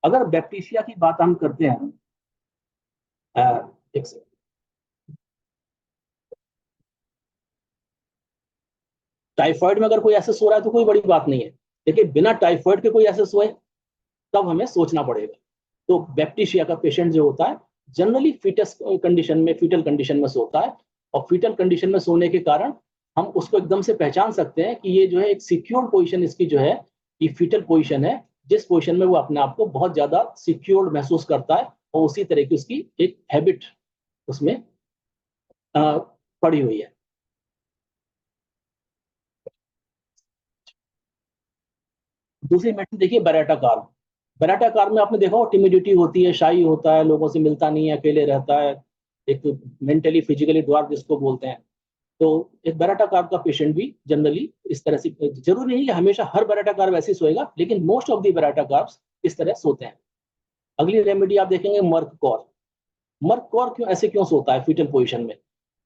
अगर बैप्टिशिया की बात हम करते हैं, एक सेकंड, टाइफाइड में अगर कोई ऐसे सो रहा है तो कोई बड़ी बात नहीं है, लेकिन बिना टाइफाइड के कोई ऐसे सोए तब हमें सोचना पड़ेगा। तो बैप्टिशिया का पेशेंट जो होता है, जनरली फीटस कंडीशन में, फीटल कंडीशन में सोता है। और फीटल कंडीशन में सोने के कारण हम उसको एकदम से पहचान सकते हैं कि ये जो है एक सिक्योर्ड पोजीशन इसकी जो है, ये फीटल पोजीशन है, जिस पोजीशन में वो अपने आप को बहुत ज्यादा सिक्योर्ड महसूस करता है, और उसी तरह की उसकी एक हैबिट उसमें पड़ी हुई है। दूसरी मेडिसिन देखिए, बेरेटा कार्ब। बेरेटा कार्ब में आपने देखा हो, टिमिडिटी होती है, शाई होता है, लोगों से मिलता नहीं है, अकेले रहता है, एक मेंटली फिजिकली ड्वार्फ जिसको बोलते हैं। तो एक बेरेटा कार्ब का पेशेंट भी जनरली इस तरह से, जरूरी नहीं कि हमेशा हर बेरेटा कार्ब ऐसे सोएगा, लेकिन most of the Beretta carbs इस तरह सोते हैं। अगली रेमेडी आप देखेंगे, मर्क कॉर। मर्क कॉर क्यों ऐसे क्यों सोता है फीटल पोजीशन में?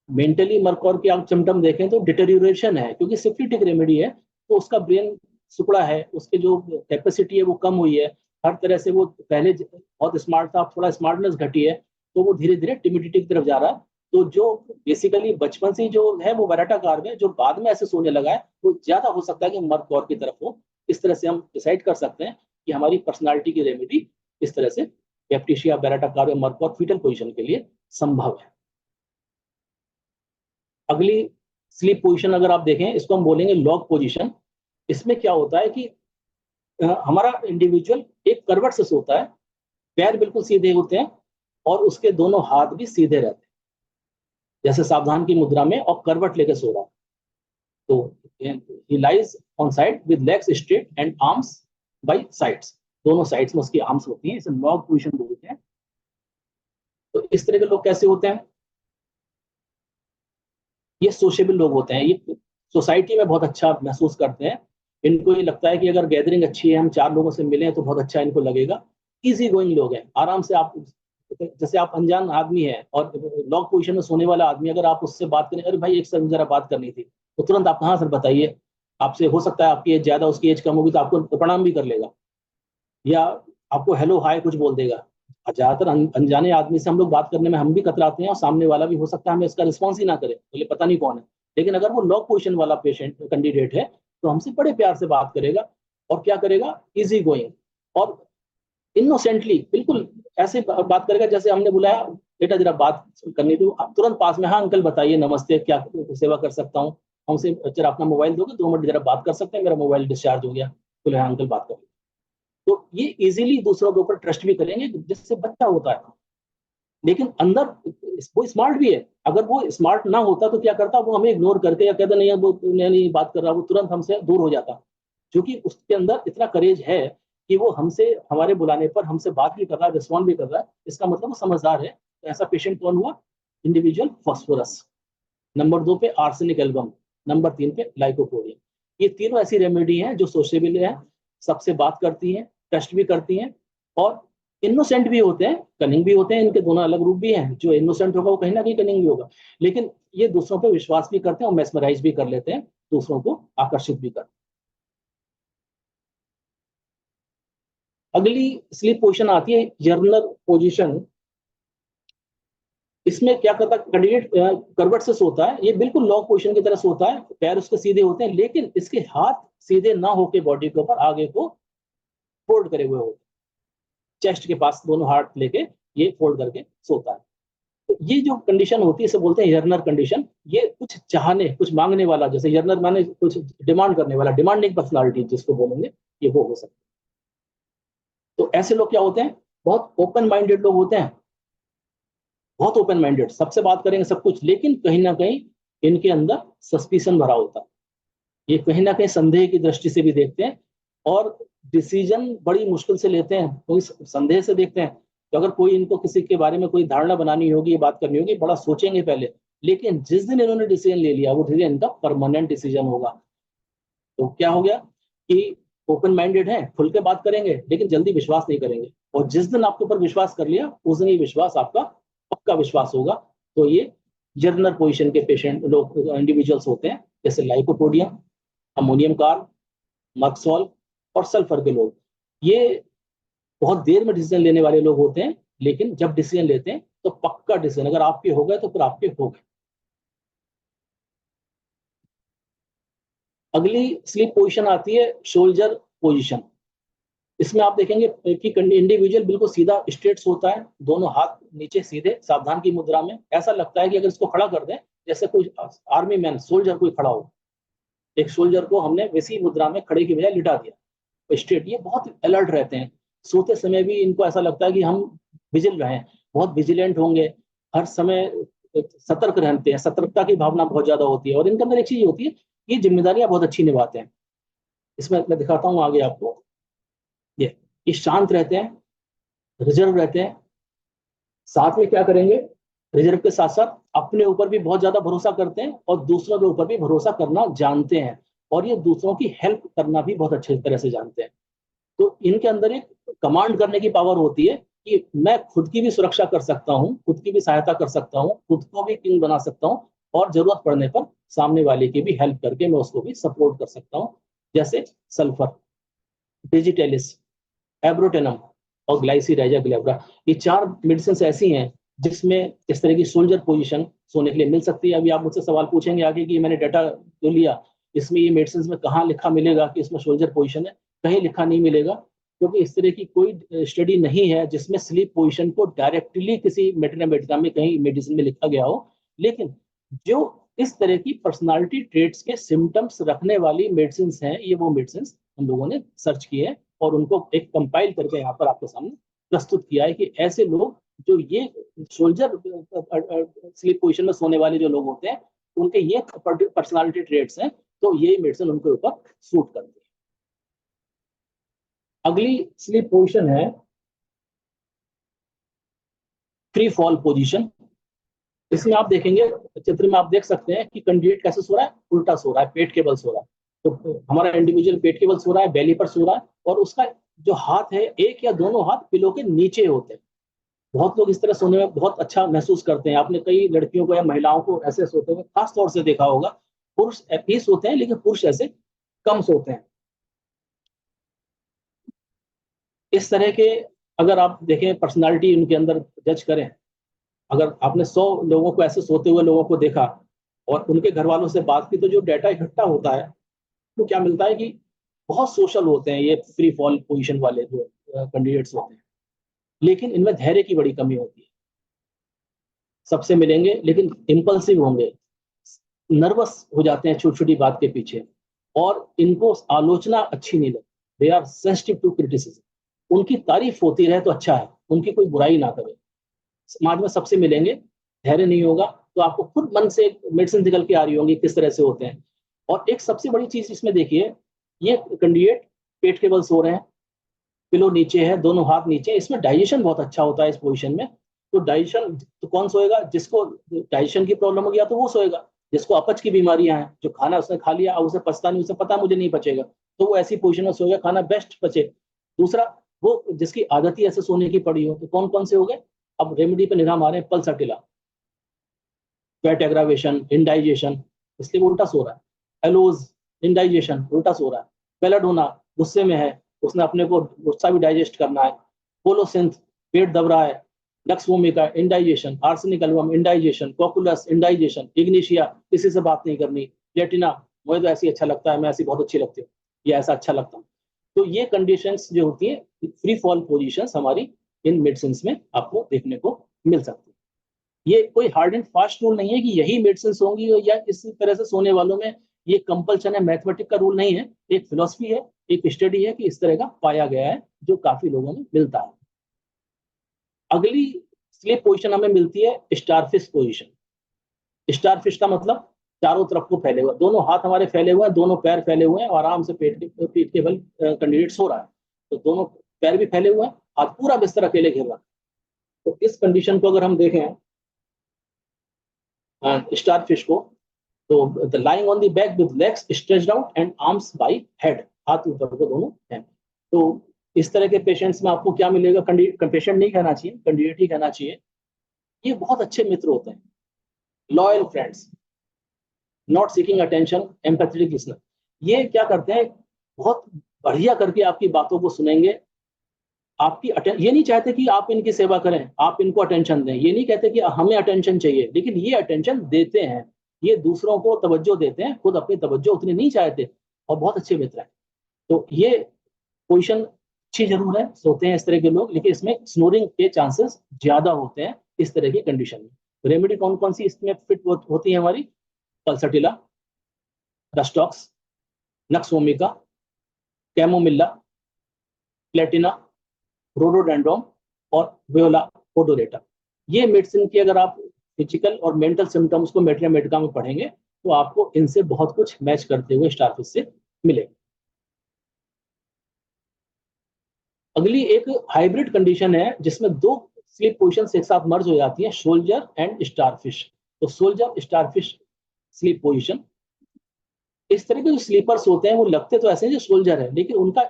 मेंटली मर्कौर की आप सिम्टम देखें तो डिटेरियोरेशन है, क्योंकि सिम्प्लिटिक रेमेडी है, तो उसका ब्रेन सिकुड़ा है, उसके जो कैपेसिटी है वो कम हुई है, हर तरह से वो पहले बहुत स्मार्ट था, अब थोड़ा स्मार्टनेस घटी है, तो वो धीरे धीरे टिमिडिटी की तरफ जा रहा है। तो जो बेसिकली बचपन से जो है वो वराटा कार में, जो बाद में ऐसे सोने लगा है, वो ज्यादा हो सकता है कि मर्कौर की तरफ हो। इस तरह से हम डिसाइड कर सकते हैं कि हमारी पर्सनालिटी की रेमेडी इस तरह से बैप्टिशिया, बेरेटा कार या मर्कौर फीटल पोजिशन के लिए संभव है। अगली स्लीप पोजीशन अगर आप देखें, इसको हम बोलेंगे लॉग पोजीशन। इसमें क्या होता है कि हमारा इंडिविजुअल एक करवट से सोता है, पैर बिल्कुल सीधे होते हैं, और उसके दोनों हाथ भी सीधे रहते हैं, जैसे सावधान की मुद्रा में, और करवट लेके सो रहा है। तो he lies on side with legs straight and arms by sides, दोनों साइड्स में उसकी आर्म्स होती हैं, इसे लॉग पोजीशन बोलते हैं। तो इस तरह के लोग कैसे होते हैं? ये सोशेबल लोग होते हैं, ये सोसाइटी में बहुत अच्छा महसूस करते हैं। इनको ये लगता है कि अगर गैदरिंग अच्छी है, हम 4 लोगों से मिले तो बहुत अच्छा इनको लगेगा। इजी गोइंग लोग हैं, आराम से आप, जैसे आप अनजान आदमी है और लॉग पोजीशन में सोने वाला आदमी, अगर आप उससे बात करें, अरे भाई एक सर जरा बात करनी थी, तो तुरंत आप, कहाँ सर बताइए, आपसे हो सकता है आपकी एज ज्यादा, उसकी एज कम होगी, तो आपको प्रणाम भी कर लेगा, या आपको हेलो हाय कुछ बोल देगा। ज्यादातर अनजाने आदमी से हम लोग बात करने में हम भी कतराते हैं, और सामने वाला भी हो सकता है हमें इसका रिस्पॉन्स ही ना करे, बोले पता नहीं कौन है। लेकिन अगर वो लॉक पोजीशन वाला पेशेंट कैंडिडेट है, तो हमसे बड़े प्यार से बात करेगा, और क्या करेगा, इजी गोइंग और इनोसेंटली, बिल्कुल ऐसे बात करेगा जैसे हमने बुलाया, बेटा जरा बात करनी थी, तुरंत पास में, हाँ अंकल बताइए, नमस्ते, क्या सेवा कर सकता हूँ। हमसे जरा अपना मोबाइल दोगे, 2 मिनट जरा बात कर सकते हैं, मेरा मोबाइल डिस्चार्ज हो गया। बोले हाँ अंकल बात करें। तो ये इजीली दूसरों के ऊपर ट्रस्ट भी करेंगे, जिससे बच्चा होता है लेकिन अंदर वो स्मार्ट भी है। अगर वो स्मार्ट ना होता तो क्या करता, वो हमें इग्नोर करके या कहता नहीं वो नहीं बात कर रहा, वो तुरंत हमसे दूर हो जाता। क्योंकि उसके अंदर इतना करेज है कि वो हमसे, हमारे बुलाने पर हमसे बात भी कर रहा है, रिस्पॉन्ड भी कर रहा है, इसका मतलब वो समझदार है। तो ऐसा पेशेंट कौन हुआ? Individual phosphorus. नंबर 2 पे आर्सेनिक एल्बम, नंबर 3 पे लाइकोपोडियम। ये तीनों ऐसी रेमेडी हैं जो सोशेबल है, सबसे बात करती हैं, ट्रस्ट भी करती हैं और इनोसेंट भी होते हैं, कनिंग भी होते हैं। इनके दोनों अलग रूप भी हैं। जो इनोसेंट होगा वो कहीं ना कहीं कनिंग भी होगा, लेकिन ये दूसरों पे विश्वास भी करते हैं और मेस्मराइज भी कर लेते हैं, दूसरों को आकर्षित भी करते हैं। अगली स्लीप पोजीशन आती है जर्नल पोजीशन। इसमें क्या करता है, कैंडिडेट करवट से सोता है, ये बिल्कुल लॉक पोजीशन की तरह सोता है, पैर उसके सीधे होते हैं, लेकिन इसके हाथ सीधे ना होके बॉडी के ऊपर आगे को फोल्ड करे हुए होते हैं, चेस्ट के पास दोनों हाथ लेके ये फोल्ड करके सोता है। तो ये जो कंडीशन होती है इसे बोलते हैं यर्नर कंडीशन। ये कुछ चाहने, कुछ मांगने वाला, जैसे यर्नर माने कुछ डिमांड करने वाला, डिमांडिंग पर्सनालिटी जिसको बोलेंगे, ये वो हो सकता है। तो ऐसे लोग क्या होते हैं, बहुत ओपन माइंडेड लोग होते हैं, बहुत ओपन माइंडेड, सबसे बात करेंगे सब कुछ, लेकिन कहीं ना कहीं इनके अंदर सस्पिशन भरा होता है। ये कहीं ना कहीं संदेह की दृष्टि से भी देखते हैं और डिसीजन बड़ी मुश्किल से लेते हैं, कोई संदेह से देखते हैं। तो अगर कोई इनको किसी के बारे में कोई धारणा बनानी होगी, बात करनी होगी, बड़ा सोचेंगे पहले, लेकिन जिस दिन इन्होंने डिसीजन ले लिया वो डिसीजन इनका परमानेंट डिसीजन होगा। तो क्या हो गया कि ओपन माइंडेड है, खुल के बात करेंगे लेकिन जल्दी विश्वास नहीं करेंगे, और जिस दिन आपके ऊपर विश्वास कर लिया उस दिन ये विश्वास आपका पक्का विश्वास होगा। तो ये जर्नल पोजीशन के पेशेंट लोग, इंडिविजुअल्स होते हैं, जैसे लाइकोपोडियम, अमोनियम कार्ब, मर्क्सॉल और सल्फर के लोग। ये बहुत देर में डिसीजन लेने वाले लोग होते हैं, लेकिन जब डिसीजन लेते हैं तो पक्का डिसीजन, अगर आपके हो गए तो फिर आपके हो गए। अगली स्लीप पोजीशन आती है शोल्जर पोजीशन। इसमें आप देखेंगे कि इंडिविजुअल बिल्कुल सीधा स्ट्रेट सोता है, दोनों हाथ नीचे सीधे सावधान की मुद्रा में। ऐसा लगता है कि अगर इसको खड़ा कर दें, जैसे कोई आर्मी मैन सोल्जर कोई खड़ा हो, एक सोल्जर को हमने वैसी मुद्रा में खड़े की बजाय लिटा दिया, स्ट्रेट। ये बहुत अलर्ट रहते हैं, सोते समय भी इनको ऐसा लगता है कि हम विजिल रहे हैं, बहुत विजिलेंट होंगे, हर समय सतर्क रहते हैं, सतर्कता की भावना बहुत ज्यादा होती है। और इनके अंदर एक चीज होती है, ये जिम्मेदारियां बहुत अच्छी निभाते हैं। इसमें मैं दिखाता हूँ आगे आपको। ये शांत रहते हैं, रिजर्व रहते हैं, साथ में क्या करेंगे, रिजर्व के साथ साथ अपने ऊपर भी बहुत ज्यादा भरोसा करते हैं और दूसरों के ऊपर भी भरोसा करना जानते हैं, और ये दूसरों की हेल्प करना भी बहुत अच्छी तरह से जानते हैं। तो इनके अंदर एक कमांड करने की पावर होती है कि मैं खुद की भी सुरक्षा कर सकता हूँ, खुद की भी सहायता कर सकता हूँ, खुद को भी किंग बना सकता हूँ, और जरूरत पड़ने पर सामने वाले की भी हेल्प करके मैं उसको भी सपोर्ट कर सकता हूँ। जैसे सल्फर, डिजिटेलिस, एब्रोटेनम और ग्लाइसिराइजा ग्लेब्रा, ये 4 मेडिसिन ऐसी हैं जिसमें इस तरह की सोल्जर पोजीशन सोने के लिए मिल सकती है। अभी आप मुझसे सवाल पूछेंगे आगे कि मैंने डाटा जो लिया, इसमें ये मेडिसिन में कहाँ लिखा मिलेगा कि इसमें सोल्जर पोजीशन है? कहीं लिखा नहीं मिलेगा, क्योंकि इस तरह की कोई स्टडी नहीं है जिसमें स्लीप पोजीशन को डायरेक्टली किसी मेटा में कहीं मेडिसिन में लिखा गया हो। लेकिन जो इस तरह की पर्सनालिटी ट्रेट्स के सिम्टम्स रखने वाली मेडिसिन हैं, ये वो मेडिसिन हम लोगों ने सर्च किए हैं और उनको एक कंपाइल करके यहाँ पर आपके सामने प्रस्तुत किया है कि ऐसे लोग जो ये सोल्जर स्लीप पोजीशन में सोने वाले जो लोग होते हैं, उनके ये पर्सनालिटी ट्रेट्स हैं, तो ये मेडिसिन उनके ऊपर सूट करती है। अगली स्लीप पोजीशन है फ्री फॉल पोजीशन। इसमें आप देखेंगे, चित्र में आप देख सकते हैं कि कैंडिडेट कैसे सो रहा है, उल्टा सो रहा है, पेट के बल सो रहा है। तो हमारा इंडिविजुअल पेट के बल सो रहा है, बेली पर सो रहा है, और उसका जो हाथ है, एक या दोनों हाथ पिलो के नीचे होते हैं। बहुत लोग इस तरह सोने में बहुत अच्छा महसूस करते हैं। आपने कई लड़कियों को या महिलाओं को ऐसे सोते हुए खास तौर से देखा होगा। पुरुष भी सोते हैं लेकिन पुरुष ऐसे कम सोते हैं। इस तरह के अगर आप देखें पर्सनालिटी उनके अंदर जज करें, अगर आपने 100 लोगों को ऐसे सोते हुए लोगों को देखा और उनके घर वालों से बात की, तो जो डाटा इकट्ठा होता है तो क्या मिलता है कि बहुत सोशल होते हैं ये फ्री फॉल पोजीशन वाले जो कैंडिडेट्स होते हैं, लेकिन इनमें धैर्य की बड़ी कमी होती है। सबसे मिलेंगे लेकिन इम्पल्सिव होंगे, नर्वस हो जाते हैं छोटी छोटी बात के पीछे, और इनको आलोचना अच्छी नहीं लगती, they are sensitive to criticism. उनकी तारीफ होती रहे तो अच्छा है, उनकी कोई बुराई ना करे। समाज में सबसे मिलेंगे, धैर्य नहीं होगा तो आपको खुद मन से मेडिसिन निकल के आ रही होंगी किस तरह से होते हैं। और एक सबसे बड़ी चीज इसमें देखिए, ये कैंडिडेट पेट के बल सो रहे हैं, पिलो नीचे है, दोनों हाथ नीचे, इसमें डाइजेशन बहुत अच्छा होता है इस पोजीशन में। तो डाइजेशन तो कौन सोएगा, जिसको डाइजेशन की प्रॉब्लम हो गया तो वो सोएगा, जिसको अपच की बीमारियां हैं, जो खाना उसने खा लिया अब उसे पचता नहीं, उसे पता मुझे नहीं पचेगा, तो वो ऐसी पोजीशन में सोएगा, खाना बेस्ट पचे। दूसरा, वो जिसकी आदत ही ऐसे सोने की पड़ी हो, तो कौन कौन से हो गए। अब रेमेडी पे निगाह मारे, पल्सटिला, फैट एग्रावेशन, इंडाइजेशन, इसलिए वो उल्टा सो रहा है। एलोज, इंडाइजेशन, उल्टा सो रहा है। बेलाडोना, गुस्से में है, उसने अपने को गुस्सा भी डाइजेस्ट करना है। पोलोसिंथ, पेट दब रहा है। Nux vomica, indigestion. Arsenic album, indigestion. Cocculus, indigestion. Ignatia, किसी से बात नहीं करनी। प्लेटिना, मुझे तो ऐसी अच्छा लगता है, मैं ऐसी बहुत अच्छी लगती हूँ, ये ऐसा अच्छा लगता हूँ। तो ये कंडीशंस जो होती है, फ्री फॉल पोजीशंस हमारी इन मेडिसिन में आपको देखने को मिल सकती है। ये कोई हार्ड एंड फास्ट रूल नहीं है कि यही मेडिसिन होंगी, या इस तरह से सोने वालों में ये कंपल्शन है, मैथमेटिक का रूल नहीं है। एक फिलॉसफी है, एक स्टडी है कि इस तरह का पाया गया है, जो काफी लोगों में मिलता है। अगली स्लीप पोजीशन हमें मिलती है स्टारफिश पोजीशन। स्टारफिश का मतलब चारों तरफ को फैले हुए, दोनों हाथ हमारे फैले हुए हैं, दोनों पैर फैले हुए हैं, और आराम से पीठ के बल कैंडिडेट सो रहा है। तो दोनों पैर भी फैले हुए हैं, हाथ पूरा बिस्तर अकेले घेर रहा है। तो इस कंडीशन को अगर हम देखें स्टारफिश को, तो the lying on the back with legs stretched out and arms bye head, हाथ ऊपर को दोनों हैं। तो इस तरह के पेशेंट्स में आपको क्या मिलेगा, पेशेंट नहीं कहना चाहिए, कैंडिडेट ही कहना चाहिए। ये बहुत अच्छे मित्र होते हैं, loyal friends, not seeking attention, empathetic listener. ये क्या करते हैं, बहुत बढ़िया करके आपकी बातों को सुनेंगे, आपकी ये नहीं चाहते कि आप इनकी सेवा करें, आप इनको अटेंशन दें, ये नहीं कहते कि हमें अटेंशन चाहिए, लेकिन ये अटेंशन देते हैं, ये दूसरों को तवज्जो देते हैं, खुद अपनी तवज्जो उतनी नहीं चाहते, और बहुत अच्छे मित्र हैं। तो ये पोजीशन अच्छी जरूर है, सोते हैं इस तरह के लोग, लेकिन इसमें स्नोरिंग के चांसेस ज्यादा होते हैं इस तरह की कंडीशन में। रेमेडी कौन कौन सी इसमें फिट होती है हमारी, pulsatilla, rhus tox, nux vomica, chamomilla, platina, rhododendron और वियोला ओडोरेटा। ये मेडिसिन की अगर आप फिजिकल और मेंटल सिम्टम्स को मेट्रिया मेडिका में पढ़ेंगे तो आपको इनसे बहुत कुछ मैच करते हुए स्टारफिश से मिलेगा। अगली एक हाइब्रिड कंडीशन है जिसमें दो स्लीप पोजीशन एक साथ मर्ज हो जाती है, सोल्जर एंड स्टारफिश। तो सोल्जर स्टारफिश स्लीप पोजीशन, इस तरह के जो स्लीपर्स होते हैं वो लगते तो ऐसे हैं जो सोल्जर है, लेकिन उनका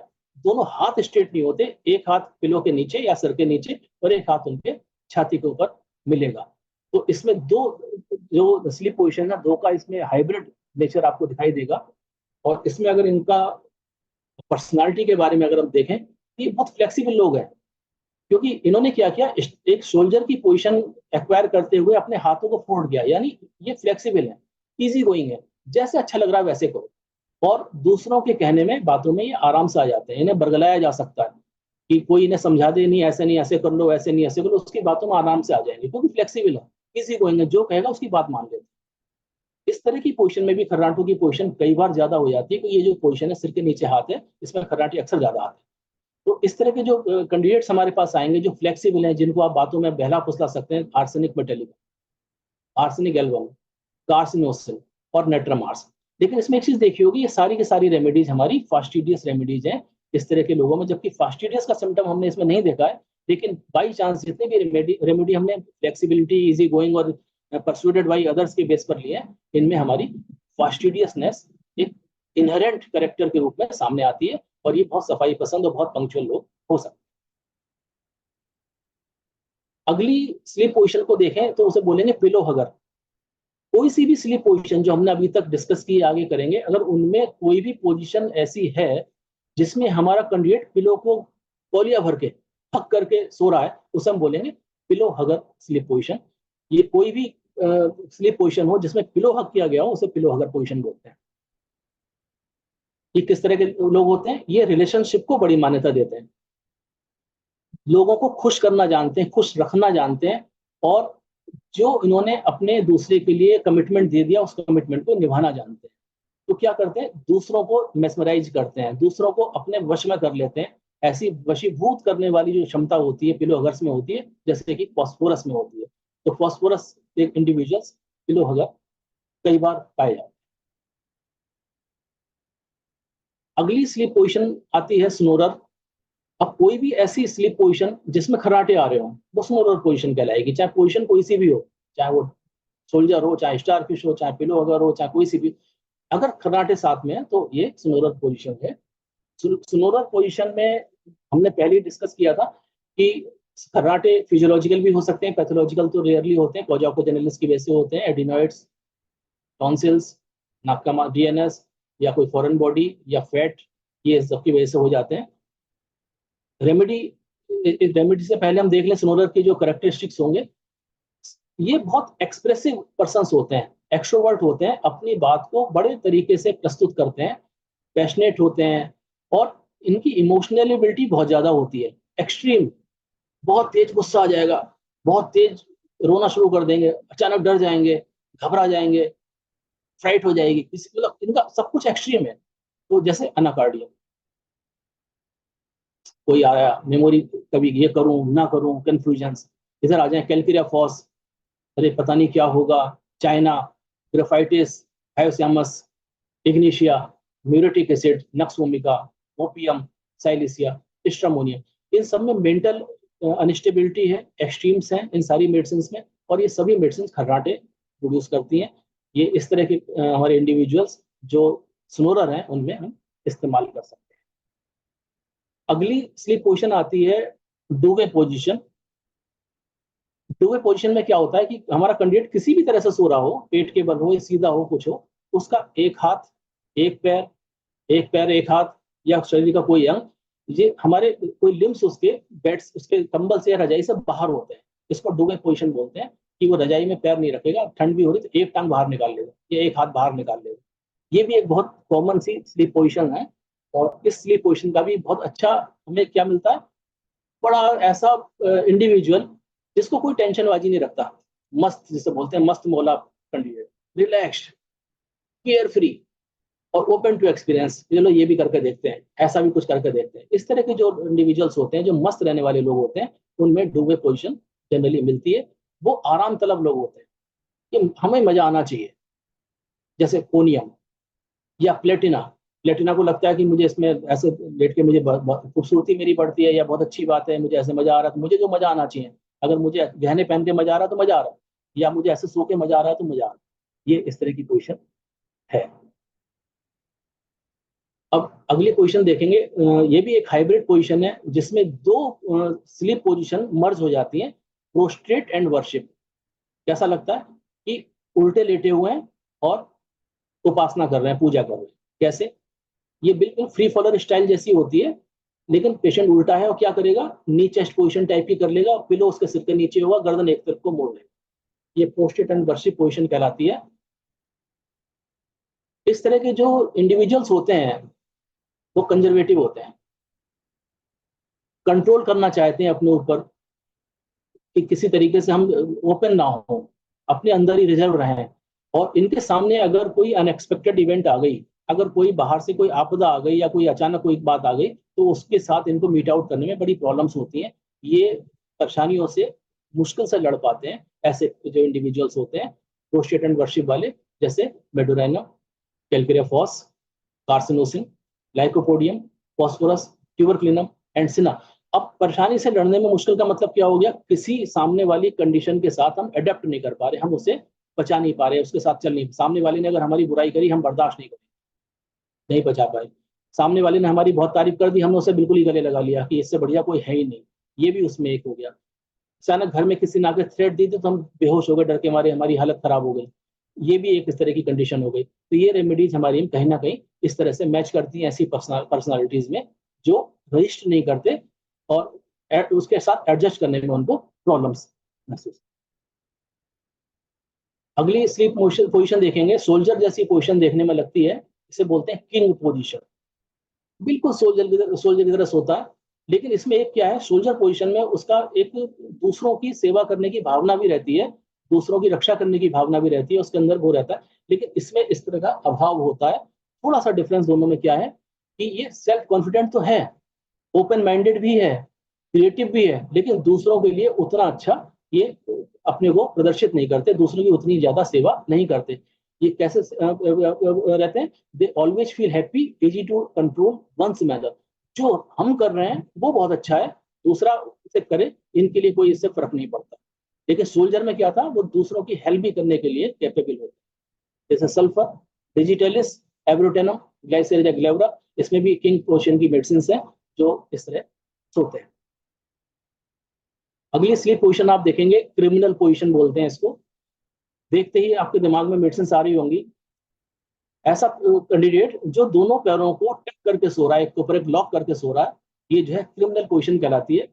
दोनों हाथ स्ट्रेट नहीं होते, एक हाथ पिलो के नीचे या सर के नीचे और एक हाथ उनके छाती के ऊपर मिलेगा। तो इसमें दो जो स्लीप पोजीशन है, दो का इसमें हाइब्रिड नेचर आपको दिखाई देगा। और इसमें अगर इनका पर्सनालिटी के बारे में अगर हम देखें, ये बहुत फ्लेक्सिबल लोग हैं, क्योंकि इन्होंने क्या किया, एक सोल्जर की पोजीशन एक्वायर करते हुए अपने हाथों को फोल्ड किया, यानी ये फ्लेक्सिबल है, इजी गोइंग है, जैसे अच्छा लग रहा है वैसे करो, और दूसरों के कहने में, बातों में ये आराम से आ जाते हैं, इन्हें बरगलाया जा सकता है कि कोई इन्हें समझा दे, नहीं ऐसे कर लो, ऐसे नहीं ऐसे करो, उसकी बातों में आराम से आ जाएंगे, क्योंकि फ्लेक्सिबल है, इजी गोइंग है, जो कहेगा उसकी बात मान लेते हैं। इस तरह की पोजीशन में भी खर्राटों की पोजीशन कई बार ज्यादा हो जाती है, क्योंकि ये जो पोजीशन है सिर के नीचे हाथ है, इसमें खर्राटे अक्सर ज्यादा आते हैं। तो इस तरह के जो कैंडिडेट्स हमारे पास आएंगे जो फ्लेक्सिबल हैं, जिनको आप बातों में बहला फुसला सकते हैं, आर्सेनिक मेटेलिका, आर्सेनिक एल्बम, कार्सिनोसिन और नेट्रामार्स। लेकिन इसमें एक चीज देखी होगी, ये सारी की सारी रेमेडीज हमारी फास्टिडियस रेमेडीज हैं इस तरह के लोगों में, जबकि फास्टिडियस का सिम्टम हमने इसमें नहीं देखा है, लेकिन बाई चांस जितने भी रेमेडी हमने फ्लेक्सिबिलिटी, इजी गोइंग और परसुएडेड बाई अदर्स के बेस पर लिए हैं, इनमें हमारी फास्टिडियसनेस एक इनहेरेंट कैरेक्टर के रूप में सामने आती है, और ये बहुत सफाई पसंद और बहुत पंक्चुअल लोग हो सकते हैं। अगली स्लीप पोजीशन को देखें तो उसे बोलेंगे पिलो हगर। कोई सी भी स्लीप पोजीशन जो हमने अभी तक डिस्कस की, आगे करेंगे, अगर उनमें कोई भी पोजीशन ऐसी है जिसमें हमारा कैंडिडेट पिलो को तौलिया भर के हक करके सो रहा है, उसे हम बोलेंगे पिलो हगर स्लीप पोजीशन। ये कोई भी स्लीप पोजीशन हो जिसमें पिलो हक किया गया हो, उसे पिलो हगर पोजीशन बोलते हैं। ये किस तरह के लोग होते हैं, ये रिलेशनशिप को बड़ी मान्यता देते हैं, लोगों को खुश करना जानते हैं, खुश रखना जानते हैं, और जो इन्होंने अपने दूसरे के लिए कमिटमेंट दे दिया, उस कमिटमेंट को निभाना जानते हैं। तो क्या करते हैं, दूसरों को मेस्मराइज करते हैं, दूसरों को अपने वश में कर लेते हैं। ऐसी वशीभूत करने वाली जो क्षमता होती है पिलोहगर्स में होती है, जैसे कि फॉस्फोरस में होती है। तो फॉस्फोरस एक इंडिविजुअल्स पिलोहगर कई बार पाए जाते हैं। अगली स्लीप पोजीशन आती है स्नोरर। अब कोई भी ऐसी स्लीप पोजीशन जिसमें खर्राटे आ रहे हो, वो स्नोरर पोजीशन कहलाएगी, चाहे पोजीशन कोई सी भी हो, चाहे वो सोल्जर हो, चाहे स्टारफिश हो, चाहे पिलोहगर हो, चाहे कोई सी भी। अगर खर्राटे साथ में है तो ये स्नोरर पोजीशन है। स्नोरर पोजीशन में हमने पहले ही डिस्कस किया था कि खर्राटे फिजियोलॉजिकल भी हो सकते हैं, पैथोलॉजिकल तो रेयरली होते हैं, कोजाकोजेनेलिस की वजह से होते हैं, एडिनॉइड्स, टॉन्सिल्स, नाक का डीएनएस, या कोई फॉरेन बॉडी या फैट, ये सबकी वजह से हो जाते हैं। रेमेडी, रेमेडी से पहले हम देख लें स्नोरर की जो करेक्टरिस्टिक्स होंगे। ये बहुत एक्सप्रेसिव पर्सन होते हैं, एक्सट्रोवर्ट होते हैं, अपनी बात को बड़े तरीके से प्रस्तुत करते हैं, पैशनेट होते हैं, और इनकी इमोशनलिबिलिटी बहुत ज्यादा होती है, एक्सट्रीम। बहुत तेज गुस्सा आ जाएगा, बहुत तेज रोना शुरू कर देंगे, अचानक डर जाएंगे, घबरा जाएंगे, फ्राइट हो जाएगी, मतलब इनका सब कुछ एक्सट्रीम है। तो जैसे अनाकार्डिया, कोई आया मेमोरी, कभी ये करूं ना करूं, कंफ्यूजन। इधर आ जाए कैलकेरिया फॉस, अरे पता नहीं क्या होगा, china, graphites, hyoscyamus, ignatia, muriatic acid, nux vomica, opium, silicea, stramonium. इन सब में मेंटल अनस्टेबिलिटी है, एक्सट्रीम्स हैं इन सारी मेडिसिन में, और ये सभी मेडिसिन खर्राटे प्रोड्यूस करती हैं। ये इस तरह के हमारे इंडिविजुअल्स जो स्नोरर हैं उनमें हम इस्तेमाल कर सकते हैं। अगली स्लीप पोजीशन आती है डूवे पोजीशन। डूवे पोजीशन में क्या होता है कि हमारा कैंडिडेट किसी भी तरह से सो रहा हो, पेट के बल हो, सीधा हो, कुछ हो, उसका एक हाथ, एक पैर, एक पैर एक हाथ, या शरीर का कोई अंग, ये हमारे कोई लिम्स उसके बेड, उसके कंबल से या रजाई से बाहर होते हैं। इसको डूबे पोजीशन बोलते हैं, कि वो रजाई में पैर नहीं रखेगा, ठंड भी हो रही तो एक टांग बाहर निकाल लेगा या एक हाथ बाहर निकाल लेगा। ये भी एक बहुत कॉमन सी स्लीप पोजीशन है। और इस स्लीप पोजीशन का भी बहुत अच्छा हमें क्या मिलता है, बड़ा ऐसा इंडिविजुअल जिसको कोई टेंशनबाजी नहीं रखता, मस्त, जिसे बोलते हैं मस्त मौला कैंडिडेट, रिलैक्स्ड, केयर फ्री और ओपन टू एक्सपीरियंस। चलो ये भी करके देखते हैं, ऐसा भी कुछ करके देखते हैं। इस तरह के जो इंडिविजुअल्स होते हैं, जो मस्त रहने वाले लोग होते हैं, उनमें डूबे पोजीशन जनरली मिलती है। वो आराम तलब लोग होते हैं कि हमें मजा आना चाहिए, जैसे कोनियम या प्लेटिना। प्लेटिना को लगता है कि मुझे इसमें ऐसे लेट के मुझे खूबसूरती मेरी बढ़ती है, या बहुत अच्छी बात है, मुझे ऐसे मजा आ रहा है, तो मुझे जो मजा आना चाहिए, अगर मुझे गहने पहन के मजा आ रहा है तो मजा आ रहा है, या मुझे ऐसे सो के मजा आ रहा है तो मजा आ रहा है। ये इस तरह की पोजीशन है। अब अगली पोजीशन देखेंगे, ये भी एक हाइब्रिड पोजीशन है, जिसमें दो स्लीप पोजीशन मर्ज हो जाती हैं, प्रोस्ट्रेट एंड वर्शिप। कैसा लगता है कि उल्टे लेटे हुए हैं और उपासना कर रहे हैं, पूजा कर रहे हैं। कैसे? ये बिल्कुल फ्री फॉलर स्टाइल जैसी होती है, लेकिन पेशेंट उल्टा है और क्या करेगा, नी चेस्ट पोजीशन टाइप की कर लेगा, पिलो उसके सिर के नीचे होगा, गर्दन एक तरफ को मोड़ लेगा। ये प्रोस्ट्रेट एंड वर्शिप पोजीशन कहलाती है। इस तरह के जो इंडिविजुअल्स होते हैं वो कंजर्वेटिव होते हैं, कंट्रोल करना चाहते हैं अपने ऊपर, कि किसी तरीके से हम ओपन ना हो, अपने अंदर ही रिजर्व रहें। और इनके सामने अगर कोई अनएक्सपेक्टेड इवेंट आ गई, अगर कोई बाहर से कोई आपदा आ गई या कोई अचानक कोई बात आ गई, तो उसके साथ इनको मीट आउट करने में बड़ी प्रॉब्लम्स होती हैं। ये परेशानियों से मुश्किल से लड़ पाते हैं ऐसे जो इंडिविजुअल्स होते हैं प्रोस्टेट एंड वर्शिप वाले, जैसे medorrhinum, calcarea phos, carcinosin, lycopodium, phosphorus, tuberculinum and cina. अब परेशानी से लड़ने में मुश्किल का मतलब क्या हो गया, किसी सामने वाली कंडीशन के साथ हम अडेप्ट नहीं कर पा रहे, हम उसे बचा नहीं पा रहे, उसके साथ चल नहीं, सामने वाले ने अगर हमारी बुराई करी हम बर्दाश्त नहीं करें, नहीं बचा पाए। सामने वाले ने हमारी बहुत तारीफ कर दी, हमने उसे बिल्कुल ही गले लगा लिया कि इससे बढ़िया कोई है ही नहीं। ये भी उसमें एक हो गया। अचानक घर में किसी ने आकर थ्रेट दी तो हम बेहोश हो गए, डर के मारे हमारी हालत खराब हो गई। ये भी एक इस तरह की कंडीशन हो गई। तो ये रेमेडीज हमारी कहीं ना कहीं इस तरह से मैच करती हैं ऐसी पर्सनालिटीज में जो रजिस्ट नहीं करते, और उसके साथ एडजस्ट करने में उनको प्रॉब्लम्स महसूस। अगली स्लीप पोजिशन देखेंगे, सोल्जर जैसी पोजिशन देखने में लगती है, इसे बोलते हैं किंग पोजिशन। बिल्कुल सोल्जर की तरह सोता है, लेकिन इसमें एक क्या है, सोल्जर पोजीशन में उसका एक दूसरों की सेवा करने की भावना भी रहती है, दूसरों की रक्षा करने की भावना भी रहती है, उसके अंदर वो रहता है, लेकिन इसमें इस तरह का अभाव होता है। थोड़ा सा डिफरेंस दोनों में क्या है कि ये सेल्फ कॉन्फिडेंट तो है, ओपन माइंडेड भी है, क्रिएटिव भी है, लेकिन दूसरों के लिए उतना अच्छा ये अपने को प्रदर्शित नहीं करते, दूसरों की उतनी ज्यादा सेवा नहीं करते। ये कैसे रहते हैं? They always feel happy, easy to control once matter. जो हम कर रहे हैं वो बहुत अच्छा है, दूसरा उसे करे, इनके लिए कोई इससे फर्क नहीं पड़ता। लेकिन सोल्जर में क्या था, वो दूसरों की हेल्प भी करने के लिए कैपेबल होते, जैसे सल्फर, डिजिटलिस, एब्रोटेनम, ग्लाइसेरिया ग्लेवरा, इसमें भी किंग पोर्शन की मेडिसिन है जो इस तरह सोते हैं। अगली स्लीप पोजीशन आप देखेंगे, क्रिमिनल पोजीशन बोलते हैं इसको। देखते ही आपके दिमाग में मेडिसिन आ रही होंगी। ऐसा कैंडिडेट जो दोनों पैरों को टक करके सो रहा है, एक ऊपर एक लॉक करके सो रहा है, ये जो है क्रिमिनल पोजीशन कहलाती है।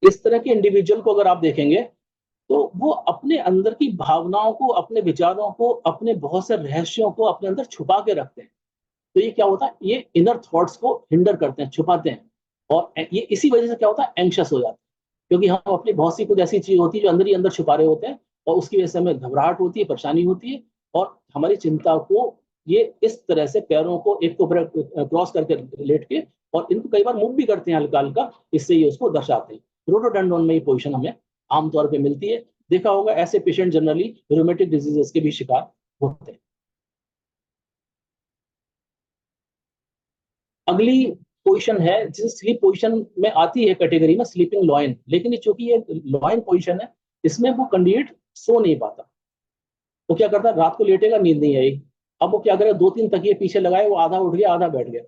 इस तरह के इंडिविजुअल को अगर आप देखेंगे तो वो अपने अंदर की भावनाओं को, अपने विचारों को, अपने बहुत से रहस्यों को अपने अंदर छुपा के रखते हैं। तो ये क्या होता है, ये इनर थॉट्स को हिंडर करते हैं, छुपाते हैं, और ये इसी वजह से क्या होता है, एंग्शियस हो जाते हैं, क्योंकि हम अपनी बहुत सी कुछ ऐसी चीज होती है जो अंदर ही अंदर छुपा रहे होते हैं, और उसकी वजह से हमें घबराहट होती है, परेशानी होती है, और हमारी चिंता को ये इस तरह से पैरों को एक को क्रॉस करके लेट के, और इनको कई बार मूव भी करते हैं हल्का हल्का, इससे ये उसको दर्शाते हैं। रोडोडेंड्रॉन में ये पोजीशन हमें आमतौर पर मिलती है। देखा होगा ऐसे पेशेंट जनरली रूमेटिक डिजीजेस के भी शिकार होते हैं। अगली पोजीशन है जिस स्लीप पोजीशन में आती है कैटेगरी में, स्लीपिंग लॉयन। लेकिन ये चूंकि ये लॉयन पोजीशन है, इसमें वो कैंडिडेट सो नहीं पाता। वो क्या करता है, रात को लेटेगा, नींद नहीं आएगी। अब वो क्या करेगा, 2-3 तकिए पीछे लगाए, वो आधा उठ गया आधा बैठ गया।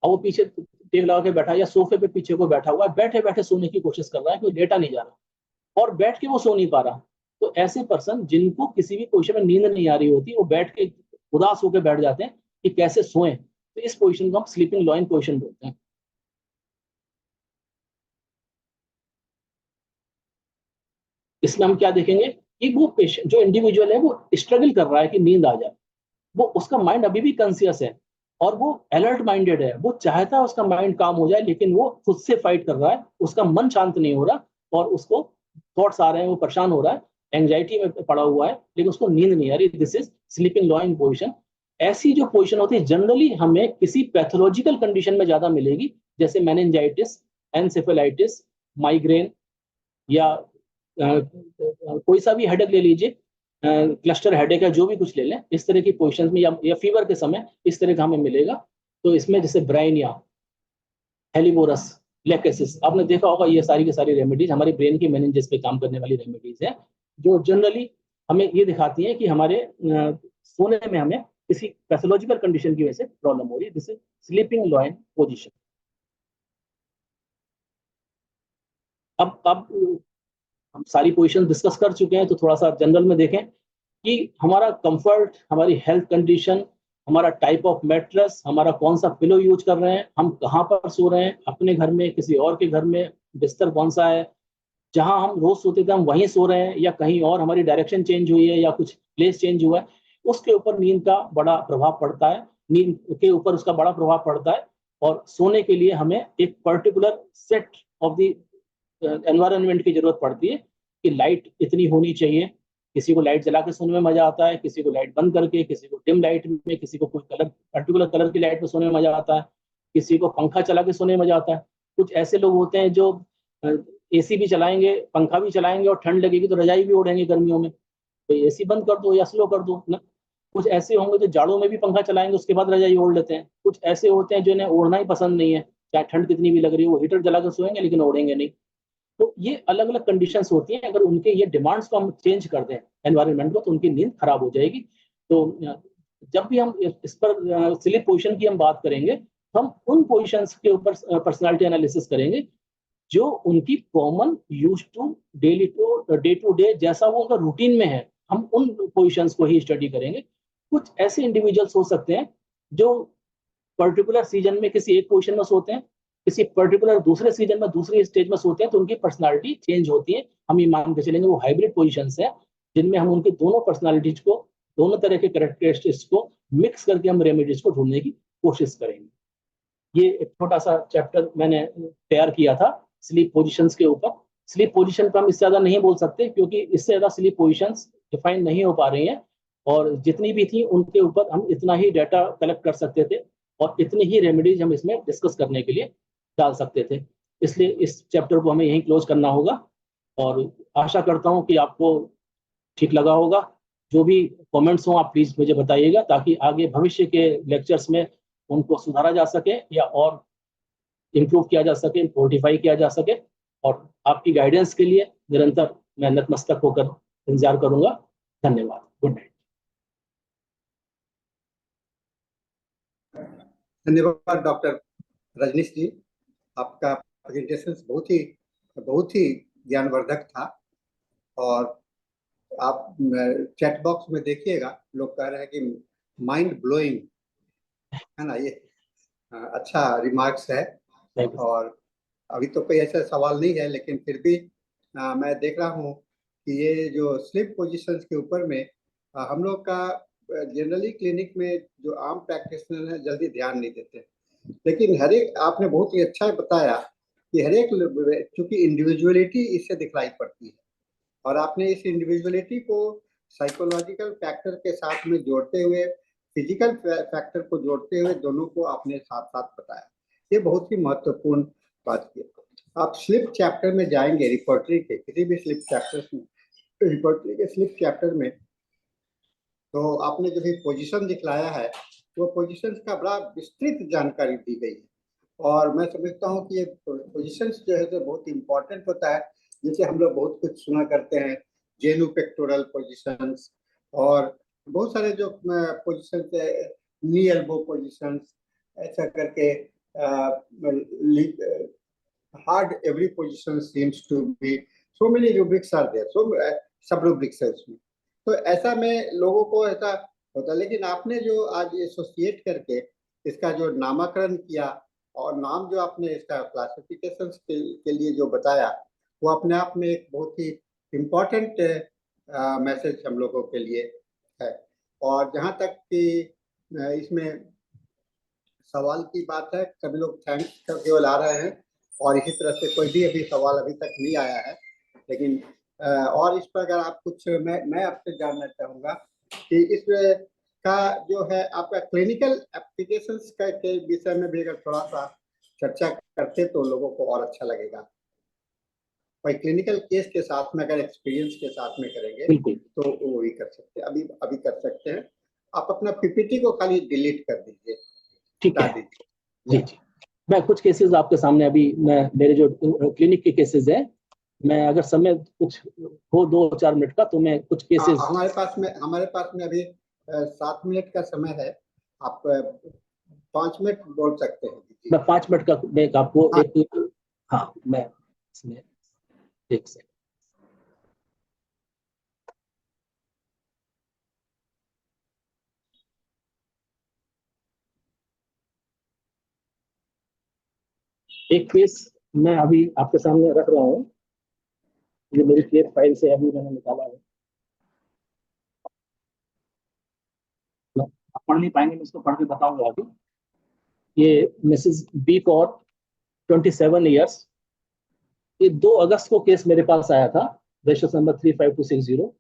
अब वो पीछे टेक लगा के बैठा, या सोफे पे पीछे को बैठा हुआ है, बैठे बैठे सोने की कोशिश कर रहा है, क्योंकि लेटा नहीं जा रहा, और बैठ के वो सो नहीं पा रहा। तो ऐसे पर्सन जिनको किसी भी पोजीशन में नींद नहीं आ रही होती, वो बैठ के उदास होकर बैठ जाते हैं कि कैसे सोएं। तो इस पोजीशन को हम स्लीपिंग लॉयन पोजीशन बोलते हैं। इसमें हम क्या देखेंगे कि वो पेशेंट, जो इंडिविजुअल है, वो स्ट्रगल कर रहा है कि नींद आ जाए। वो, उसका माइंड अभी भी कॉन्शियस है, और वो अलर्ट माइंडेड है, वो चाहता है उसका माइंड काम हो जाए, लेकिन वो खुद से फाइट कर रहा है, उसका मन शांत नहीं हो रहा, और उसको थॉट्स आ रहे हैं, वो परेशान हो रहा है, एंग्जाइटी में पड़ा हुआ है, लेकिन उसको नींद नहीं आ रही। This is sleeping lion position. ऐसी जो पोजिशन होती है जनरली हमें किसी पैथोलॉजिकल कंडीशन में ज्यादा मिलेगी, जैसे मेनिंजाइटिस, एनसेफेलाइटिस, माइग्रेन, या कोई सा भी हेडेक ले लीजिए, क्लस्टर हेडेक है, जो भी कुछ ले लें, इस तरह की पोजीशन में, या फीवर के समय इस तरह का हमें मिलेगा। तो इसमें जैसे ब्राइनिया, हेलिबोरस, लेकेसिस, आपने देखा होगा, ये सारी की सारी रेमेडीज हमारे ब्रेन की मेनिंजेस पे काम करने वाली रेमेडीज है, जो जनरली हमें ये दिखाती हैं कि हमारे सोने में हमें किसी पैथोलॉजिकल कंडीशन की वजह से प्रॉब्लम हो रही है। This is sleeping lion position. अब हम सारी पोजीशन डिस्कस कर चुके हैं, तो थोड़ा सा जनरल में देखें कि हमारा कंफर्ट, हमारी हेल्थ कंडीशन, हमारा टाइप ऑफ मैट्रेस, हमारा कौन सा पिलो यूज कर रहे हैं, हम कहाँ पर सो रहे हैं, अपने घर में, किसी और के घर में, बिस्तर कौन सा है, जहां हम रोज सोते थे हम वहीं सो रहे हैं, या कहीं और हमारी डायरेक्शन चेंज हुई है, या कुछ प्लेस चेंज हुआ है, उसके ऊपर नींद का बड़ा प्रभाव पड़ता है, नींद के ऊपर उसका बड़ा प्रभाव पड़ता है। और सोने के लिए हमें एक particular set of the environment की जरूरत पड़ती है, कि लाइट इतनी होनी चाहिए। किसी को लाइट जला के सोने में मजा आता है, किसी को लाइट बंद करके, किसी को डिम लाइट में, किसी को कोई कलर, पर्टिकुलर कलर की लाइट में सोने में मजा आता है, किसी को पंखा चला के सोने में मजा आता है। कुछ ऐसे लोग होते हैं जो एसी भी चलाएंगे, पंखा भी चलाएंगे, और ठंड लगेगी तो रजाई भी ओढ़ेंगे गर्मियों में, तो एसी बंद कर दो या स्लो कर दो ना। कुछ ऐसे होंगे जो जाड़ों में भी पंखा चलाएंगे, उसके बाद रजाई ओढ़ लेते हैं। कुछ ऐसे होते हैं जिन्हें ओढ़ना ही पसंद नहीं है, चाहे ठंड कितनी भी लग रही है, वो हीटर जला कर सोएंगे लेकिन ओढ़ेंगे नहीं। तो ये अलग अलग कंडीशंस होती हैं, अगर उनके ये डिमांड्स को हम चेंज कर दें एनवायरनमेंट को, तो उनकी नींद खराब हो जाएगी। तो जब भी हम इस पर स्लीप पोजीशन की हम बात करेंगे, तो हम उन पोजीशंस के ऊपर पर्सनालिटी एनालिसिस करेंगे जो उनकी common use to day to day, जैसा वो उनका रूटीन में है, हम उन पोजीशंस को ही स्टडी करेंगे। कुछ ऐसे इंडिविजुअल्स हो सकते हैं जो पर्टिकुलर सीजन में किसी एक पोजीशन में सोते हैं, किसी पर्टिकुलर दूसरे सीजन में दूसरी स्टेज में सोते हैं, तो उनकी पर्सनालिटी चेंज होती है। हम ये मान के चलेंगे वो हाइब्रिड पोजीशंस है, जिनमें हम उनकी दोनों पर्सनालिटीज को, दोनों तरह के कैरेक्टरिस्टिक्स को मिक्स करके हम रेमेडीज को ढूंढने की कोशिश करेंगे। ये एक छोटा सा चैप्टर मैंने तैयार किया था स्लीप पोजीशंस के ऊपर। स्लीप पोजीशन पर हम इससे ज़्यादा नहीं बोल सकते, क्योंकि इससे ज़्यादा स्लीप पोजीशंस डिफाइन नहीं हो पा रही हैं, और जितनी भी थी उनके ऊपर हम इतना ही डाटा कलेक्ट कर सकते थे और इतनी ही रेमेडीज हम इसमें डिस्कस करने के लिए डाल सकते थे। इसलिए इस चैप्टर को हमें यहीं क्लोज करना होगा, और आशा करता हूँ कि आपको ठीक लगा होगा। जो भी कमेंट्स हों आप प्लीज़ मुझे बताइएगा, ताकि आगे भविष्य के लेक्चर्स में उनको सुधारा जा सके या और इम्प्रूव किया जा सके, फोर्टिफाई किया जा सके। और आपकी गाइडेंस के लिए निरंतर मैं नतमस्तक होकर इंतजार करूंगा। धन्यवाद। Good night. धन्यवाद डॉक्टर रजनीश जी, आपका प्रेजेंटेशन बहुत ही ज्ञानवर्धक था। और आप चैट बॉक्स में देखिएगा, लोग कह रहे हैं कि माइंड ब्लोइंग, है ना, ये अच्छा रिमार्क्स है। और अभी तो कोई ऐसा सवाल नहीं है, लेकिन फिर भी मैं देख रहा हूँ कि ये जो स्लीप पोजीशंस के ऊपर में हम लोग का जनरली क्लिनिक में जो आम प्रैक्टिशनर है जल्दी ध्यान नहीं देते, लेकिन हर एक आपने बहुत ही अच्छा बताया कि हर एक, चूंकि इंडिविजुअलिटी इससे दिखलाई पड़ती है, और आपने इस इंडिविजुअलिटी को साइकोलॉजिकल फैक्टर के साथ में जोड़ते हुए, फिजिकल फैक्टर को जोड़ते हुए, दोनों को आपने साथ साथ बताया। ये बहुत ही महत्वपूर्ण बात की। आप स्लिप चैप्टर में जाएंगे, रिपोर्टरी के किसी भी स्लिप चैप्टर में, रिपोर्टरी के स्लिप चैप्टर में, तो आपने जो भी पोजीशन दिखलाया है, वो पोजीशन का बड़ा विस्तृत जानकारी दी गई है। और मैं समझता हूँ कि ये पोजीशन जो है तो बहुत इंपॉर्टेंट होता है। जैसे हम लोग बहुत कुछ सुना करते हैं, जेनु पेक्टोरल पोजीशंस, और बहुत सारे जो पोजीशंस है, नी एल्बो पोजीशंस, ऐसा करके hard every position seems to be, so many rubrics are there, so सब रूब्रिक्स है उसमें। तो ऐसा में लोगों को ऐसा होता है, लेकिन आपने जो आज एसोसिएट करके इसका जो नामकरण किया, और नाम जो आपने इसका क्लासिफिकेशन के लिए जो बताया, वो अपने आप में एक बहुत ही इम्पोर्टेंट मैसेज हम लोगों के लिए है। और जहाँ तक कि इसमें सवाल की बात है, सभी लोग थैंक्स केवल आ रहे हैं, और इसी तरह से कोई भी अभी सवाल अभी तक नहीं आया है। लेकिन और इस पर अगर आप कुछ, मैं आपसे जानना चाहूँगा कि इस का जो है आपका क्लिनिकल एप्लीकेशंस का के विषय में भी अगर थोड़ा सा चर्चा करते तो लोगों को और अच्छा लगेगा। भाई क्लिनिकल केस के साथ में अगर एक्सपीरियंस के साथ में करेंगे तो वो भी कर सकते हैं, अभी कर सकते हैं। आप अपना पीपीटी को खाली डिलीट कर दीजिए, ठीक है जी जी। मैं कुछ केसेस आपके सामने अभी, मैं मेरे जो क्लिनिक के केसेस है, मैं अगर समय कुछ हो 2-4 मिनट का, तो मैं कुछ केसेस, हमारे पास में अभी 7 मिनट का समय है। आप 5 मिनट बोल सकते हैं। मैं 5 मिनट का मैं आपको एक, हाँ मैं इसमें एक सेकंड, एक केस मैं अभी आपके सामने रख रहा हूँ। ये मेरी केस फाइल से अभी मैंने निकाला है, आप पढ़ नहीं पाएंगे, मैं इसको पढ़ के बताऊंगा अभी। ये मिसेस बी कौर, 27 ईयर्स, ये 2 अगस्त को केस मेरे पास आया था, रजिस्ट्रेशन नंबर 35260।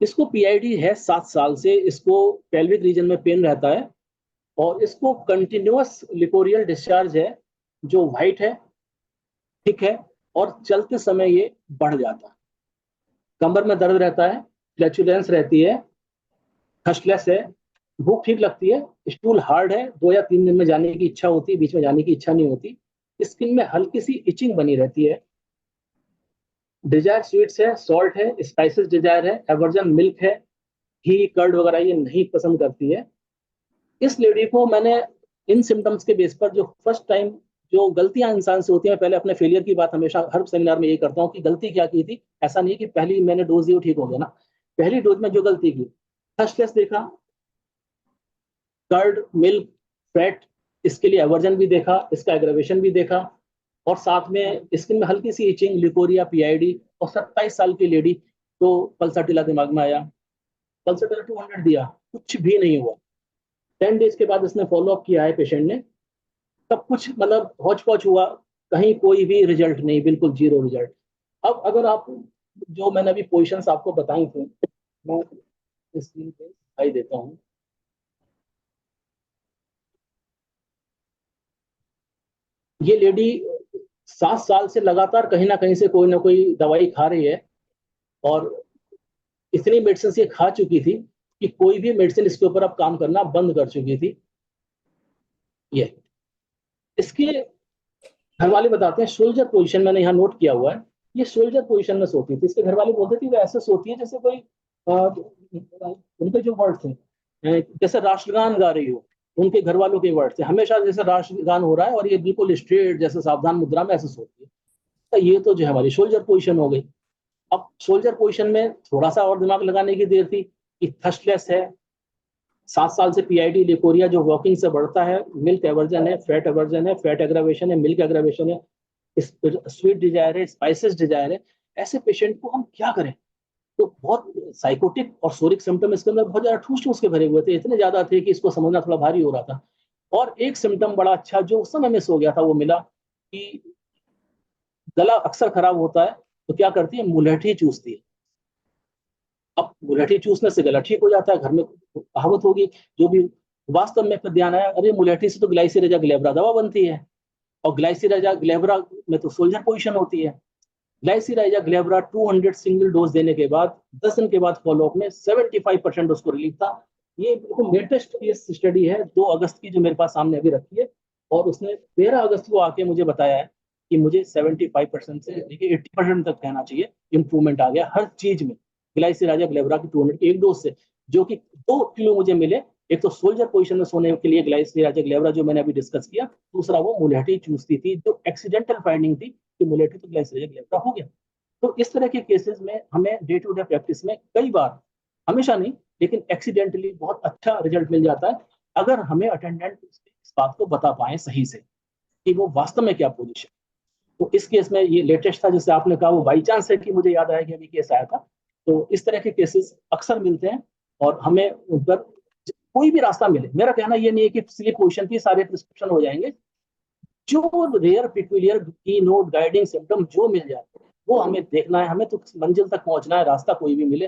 इसको पीआईडी है 7 साल से, इसको पेल्विक रीजन में पेन रहता है, और इसको कंटिन्यूअस लिकोरियल डिस्चार्ज है, जो व्हाइट है, ठीक है, और चलते समय ये बढ़ जाता है। कमर में दर्द रहता है, फ्लैचुलेंस रहती है, थर्स्टलेस है, भूख ठीक लगती है, स्टूल हार्ड है, 2 या 3 दिन में जाने की इच्छा होती है, बीच में जाने की इच्छा नहीं होती, स्किन में हल्की सी इचिंग बनी रहती है, डिजायर स्वीट्स है, सॉल्ट है, स्पाइसेस डिजायर है, एवर्जन मिल्क है, घी कर्ड वगैरह ये नहीं पसंद करती है। इस लेडी को मैंने इन सिम्टम्स के बेस पर, जो फर्स्ट टाइम जो गलतियां इंसान से होती हैं, मैं पहले अपने फेलियर की बात हमेशा हर सेमिनार में यही करता हूँ कि गलती क्या की थी। ऐसा नहीं कि पहली मैंने डोज दी ठीक हो गया ना, पहली डोज में जो गलती की, फर्स्ट टेस्ट देखा, कर्ड मिल्क फैट, इसके लिए एवर्जन भी देखा, इसका एग्रेवेशन भी देखा, और साथ में स्किन में हल्की सी इचिंग, लिकोरिया, पीआईडी, और 27 साल की लेडी। तो पल्साटिला दिमाग में आया, पल्साटिला 200 दिया, कुछ भी नहीं हुआ। 10 डेज के बाद इसने फॉलोअप किया है पेशेंट ने, सब कुछ मतलब हौच पौच हुआ, कहीं कोई भी रिजल्ट नहीं, बिल्कुल जीरो रिजल्ट। अब अगर आप जो मैंने अभी पोजीशंस आपको बताई थी, मैं स्क्रीन पे दिखाई देता हूँ। ये लेडी 7 साल से लगातार कहीं ना कहीं से कोई ना कोई दवाई खा रही है, और इतनी मेडिसिन ये खा चुकी थी कि कोई भी मेडिसिन इसके ऊपर अब काम करना बंद कर चुकी थी। ये इसके घर वाले बताते हैं, शोल्जर पोजीशन मैंने यहाँ नोट किया हुआ है, ये शोल्जर पोजीशन में सोती थी। इसके घर वाले बोलते थे वो ऐसे सोती है जैसे कोई उनके जो वर्ड थे, जैसे राष्ट्रगान गा रही हो, उनके घर वालों के वर्ड थे हमेशा जैसे राष्ट्रगान हो रहा है, और ये बिल्कुल स्ट्रेट जैसे सावधान मुद्रा में ऐसे सोती है। तो ये तो जो हमारी शोल्जर पोजीशन हो गई। अब शोल्जर पोजीशन में थोड़ा सा और दिमाग लगाने की देर थी कि थर्स्टलेस है, 7 साल से पीआईडी लिकोरिया जो वॉकिंग से बढ़ता है, मिल्क एवर्जन है, फैट एवर्जन है, फैट एग्रावेशन है, मिल्क एग्रावेशन है, स्वीट डिजायर है, स्पाइसेस डिजायर है। ऐसे पेशेंट को हम क्या करें? तो बहुत साइकोटिक और सोरिक सिम्टम इसके अंदर बहुत ज्यादा ठूस ठूस के भरे हुए थे, इतने ज्यादा थे कि इसको समझना थोड़ा भारी हो रहा था। और एक सिम्टम बड़ा अच्छा जो उस समय मिस हो गया था वो मिला कि गला अक्सर खराब होता है तो क्या करती है, मुलहठी चूसती है। अब मुलहठी चूसने से गला ठीक हो जाता है, घर में कहावत होगी जो भी। वास्तव में फिर ध्यान आया, अरे मुलहठी से तो ग्लाइसिरेजा ग्लेब्रा दवा बनती है, और ग्लाइसिरेजा ग्लेब्रा में तो सोल्जर पोजीशन होती है। ग्लाइसिराइजा ग्लेब्रा 200 सिंगल डोज देने के बाद 10 दिन के बाद फॉलोअप में 75% उसको रिलीफ था। ये बिल्कुल लेटेस्ट केस स्टडी है, 2 अगस्त की, जो मेरे पास सामने अभी रखी है, और उसने 13 अगस्त को आके मुझे बताया है कि मुझे 75% से देखिए 80% तक कहना चाहिए इंप्रूवमेंट आ गया हर चीज में, ग्लाइसिराइजा ग्लेब्रा की 200 एक डोज से, जो कि 2 किलो मुझे मिले। एक तो सोल्जर पोजीशन में सोने के लिए ग्लाइसिराइजा ग्लेब्रा जो मैंने अभी डिस्कस किया, दूसरा वो मुलहठी चूसती थी, जो एक्सीडेंटल फाइंडिंग थी कि मुलेटिव तो ग्लाइसिरेजा ग्लेब्रा हो गया। तो इस तरह के केसेस में हमें डे टू डे प्रैक्टिस में कई बार, हमेशा नहीं लेकिन एक्सीडेंटली बहुत अच्छा रिजल्ट मिल जाता है, अगर हमें अटेंडेंट इस बात को बता पाए सही से कि वो वास्तव में क्या पोजीशन। तो इस केस में ये लेटेस्ट था जिससे आपने कहा, वो बाई चांस है कि मुझे याद आया कि अभी केस आया था। तो इस तरह के केसेस अक्सर मिलते हैं, और हमें उन पर कोई भी रास्ता मिले, मेरा कहना ये नहीं है कि स्लीप पोजीशन की सारे प्रिस्क्रिप्शन हो जाएंगे, जो रेयर पिक्यूलियर की नोट गाइडिंग सिम्टम जो मिल जाए वो हमें देखना है। हमें तो मंजिल तक पहुंचना है, रास्ता कोई भी मिले,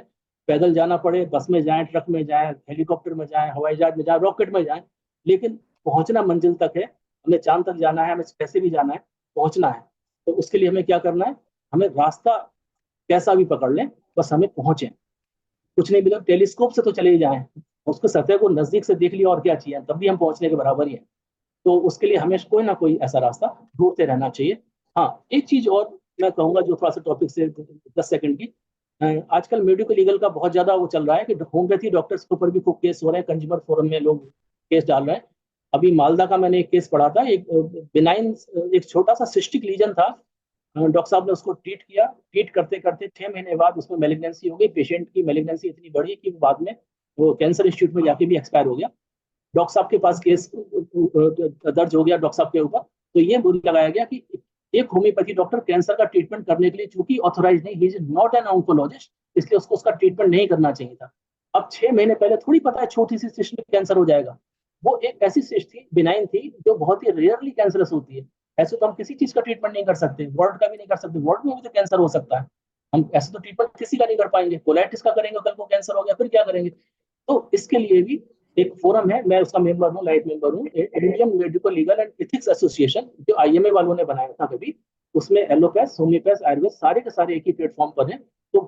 पैदल जाना पड़े, बस में जाए, ट्रक में जाए, हेलीकॉप्टर में जाए, हवाई जहाज में जाए, रॉकेट में जाए, लेकिन पहुंचना मंजिल तक है। हमें चांद तक जाना है, हमें कैसे भी जाना है, पहुंचना है। तो उसके लिए हमें क्या करना है, हमें रास्ता कैसा भी पकड़ लें, बस हमें पहुंचे। कुछ नहीं मिला टेलीस्कोप से तो चले ही जाए, उसको सतह को नजदीक से देख लिया और क्या चाहिए, तब भी हम पहुंचने के बराबर ही है। तो उसके लिए हमें कोई ना कोई ऐसा रास्ता ढूंढते रहना चाहिए। हाँ, एक चीज और मैं कहूंगा जो थोड़ा सा टॉपिक से 10 सेकंड की, आजकल मेडिकल लीगल का बहुत ज्यादा वो चल रहा है कि होम्योपैथी डॉक्टर्स के ऊपर भी खूब केस हो रहे हैं, कंज्यूमर फोरम में लोग केस डाल रहे हैं। अभी मालदा का मैंने एक केस पढ़ा था, एक बिनाइन, एक छोटा सा सिस्टिक लीजन था, डॉक्टर साहब ने उसको ट्रीट किया, ट्रीट करते करते 6 महीने बाद उसमें मेलिग्नेंसी हो गई, पेशेंट की मेलिग्नेंसी इतनी बढ़ी कि बाद में वो कैंसर इंस्टीट्यूट में जाके भी एक्सपायर हो गया। डॉक्टर साहब के पास केस दर्ज हो गया डॉक्टर साहब के ऊपर। तो ये बोल लगाया गया कि एक होम्योपैथी डॉक्टर कैंसर का ट्रीटमेंट करने के लिए चूंकि ऑथोराइज नहीं, he is not an oncologist, इसलिए उसको उसका ट्रीटमेंट नहीं करना चाहिए था। अब 6 महीने पहले थोड़ी पता है छोटी सी सिस्ट में कैंसर हो जाएगा। वो एक ऐसी सिस्ट थी, बिनाइन थी, जो बहुत ही रेयरली कैंसरस होती है। ऐसे तो हम किसी चीज का ट्रीटमेंट नहीं कर सकते, वर्ड का भी नहीं कर सकते, वर्ड में भी तो कैंसर हो सकता है। हम ऐसे तो ट्रीटमेंट किसी का नहीं कर पाएंगे, कोलाइटिस का करेंगे, कल को कैंसर हो गया फिर क्या करेंगे। तो इसके लिए भी एक फोरम है, मैं उसका मेंबर हूँ, लाइव मेंबर हूँ, Indian medical legal and ethics association, जो आईएमए वालों ने बनाया था कभी। उसमें एलोपैथ, होम्योपैथ, आयुर्वेद सारे के सारे एक ही प्लेटफॉर्म पर हैं। तो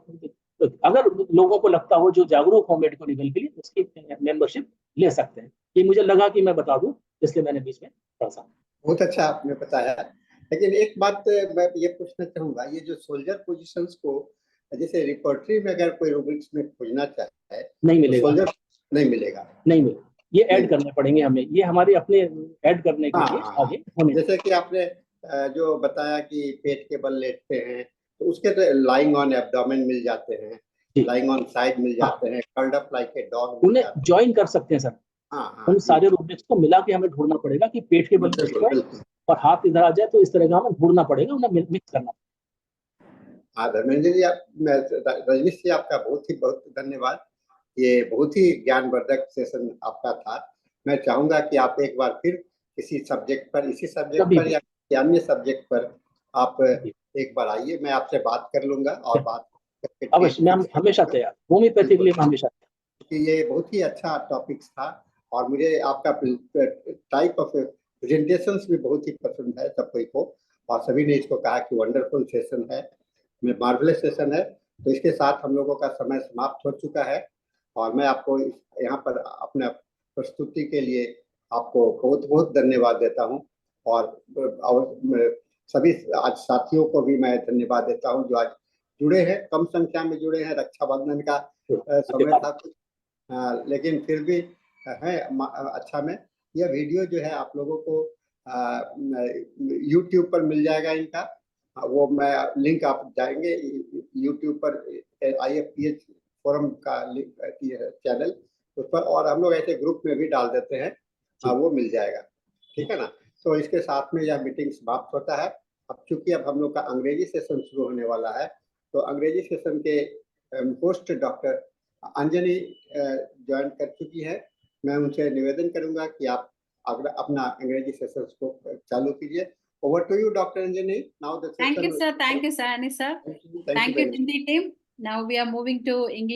अगर लोगों को लगता हो, जो जागरूक हो मेडिकल लीगल के लिए, उसकी मेंबरशिप ले सकते हैं। ये मुझे लगा कि मैं बता दूं, इसलिए मैंने बीच में थोड़ा सा। बहुत अच्छा आपने बताया। लेकिन एक बात मैं ये पूछना चाहूंगा, ये जो सोल्जर पोजीशंस को जैसे रिपोर्टरी में अगर कोई रूब्रिक्स में खोजना चाहे नहीं तो मिलेगा, सोल्जर नहीं मिलेगा। नहीं मिलेगा, ये ऐड नहीं। करने पड़ेंगे हमें, ये हमारे अपने ऐड करने के हाँ लिए हाँ हाँ, आगे होने। जैसे कि आपने जो बताया कि पेट के बल लेटते हैं तो उसके तो लाइंग ऑन एब्डोमेन मिल जाते हैं, जी, लाइंग ऑन साइड मिल हाँ, जाते हैं, curled up like a dog मिल उन्हें जाते ज्वाइन कर सकते हैं सर। हैं। हाँ हाँ उन जी सारे रूब्रिक्स को मिला के हमें ढूंढना पड़ेगा कि पेट के बल लिस्ट बिल्कुल है बिल्कुल। और हाथ इधर आ जाए, तो इस तरह का हमें ढूंढना पड़ेगा, उन्हें मिक्स करना। हाँ धर्मेंद्र जी, आप मैं रजनीश जी, आपका बहुत धन्यवाद। ये बहुत ही ज्ञानवर्धक सेशन आपका था। मैं चाहूंगा कि आप एक बार फिर किसी सब्जेक्ट पर, इसी सब्जेक्ट कभी पर भी, या किसी अन्य सब्जेक्ट पर आप एक बार आइए, मैं आपसे बात कर लूंगा और बात करके अवश्य, मैं हमेशा तैयार, होम्योपैथी के लिए मैं हमेशा तैयार। कि ये बहुत ही अच्छा टॉपिक्स था और मुझे आपका टाइप ऑफ प्रेजेंटेशंस भी बहुत ही पसंद है सब कोई को, और सभी ने इसको कहा कि वंडरफुल सेशन है, मार्वलेस सेशन है। तो इसके साथ हम लोगों का समय समाप्त हो चुका है और मैं आपको यहाँ पर अपने प्रस्तुति के लिए आपको बहुत बहुत धन्यवाद देता हूँ और सभी आज साथियों को भी मैं धन्यवाद देता हूँ जो आज जुड़े हैं, कम संख्या में जुड़े हैं। रक्षाबंधन का समय था कुछ, लेकिन फिर भी है अच्छा में। यह वीडियो जो है आप लोगों को YouTube पर मिल जाएगा इनका, वो मैं लिंक आप जाएंगे YouTube पर IFPH फोरम का चैनल उस पर, और हम लोग ऐसे ग्रुप में भी डाल देते हैं, वो मिल जाएगा, ठीक है ना। तो इसके साथ में यह मीटिंग समाप्त होता है। अब चूंकि अब हम लोग का अंग्रेजी सेशन शुरू होने वाला है, तो अंग्रेजी सेशन के पोस्ट डॉक्टर अंजनी ज्वाइन कर चुकी है। मैं उनसे निवेदन करूंगा कि आप अपना अंग्रेजी सेशन को चालू कीजिए। Over to you doctor Anjani, now the Thank you, sir. Thank you, sir. Anis, sir. Thank you Thank you, very much. Hindi team. Now we are moving to English.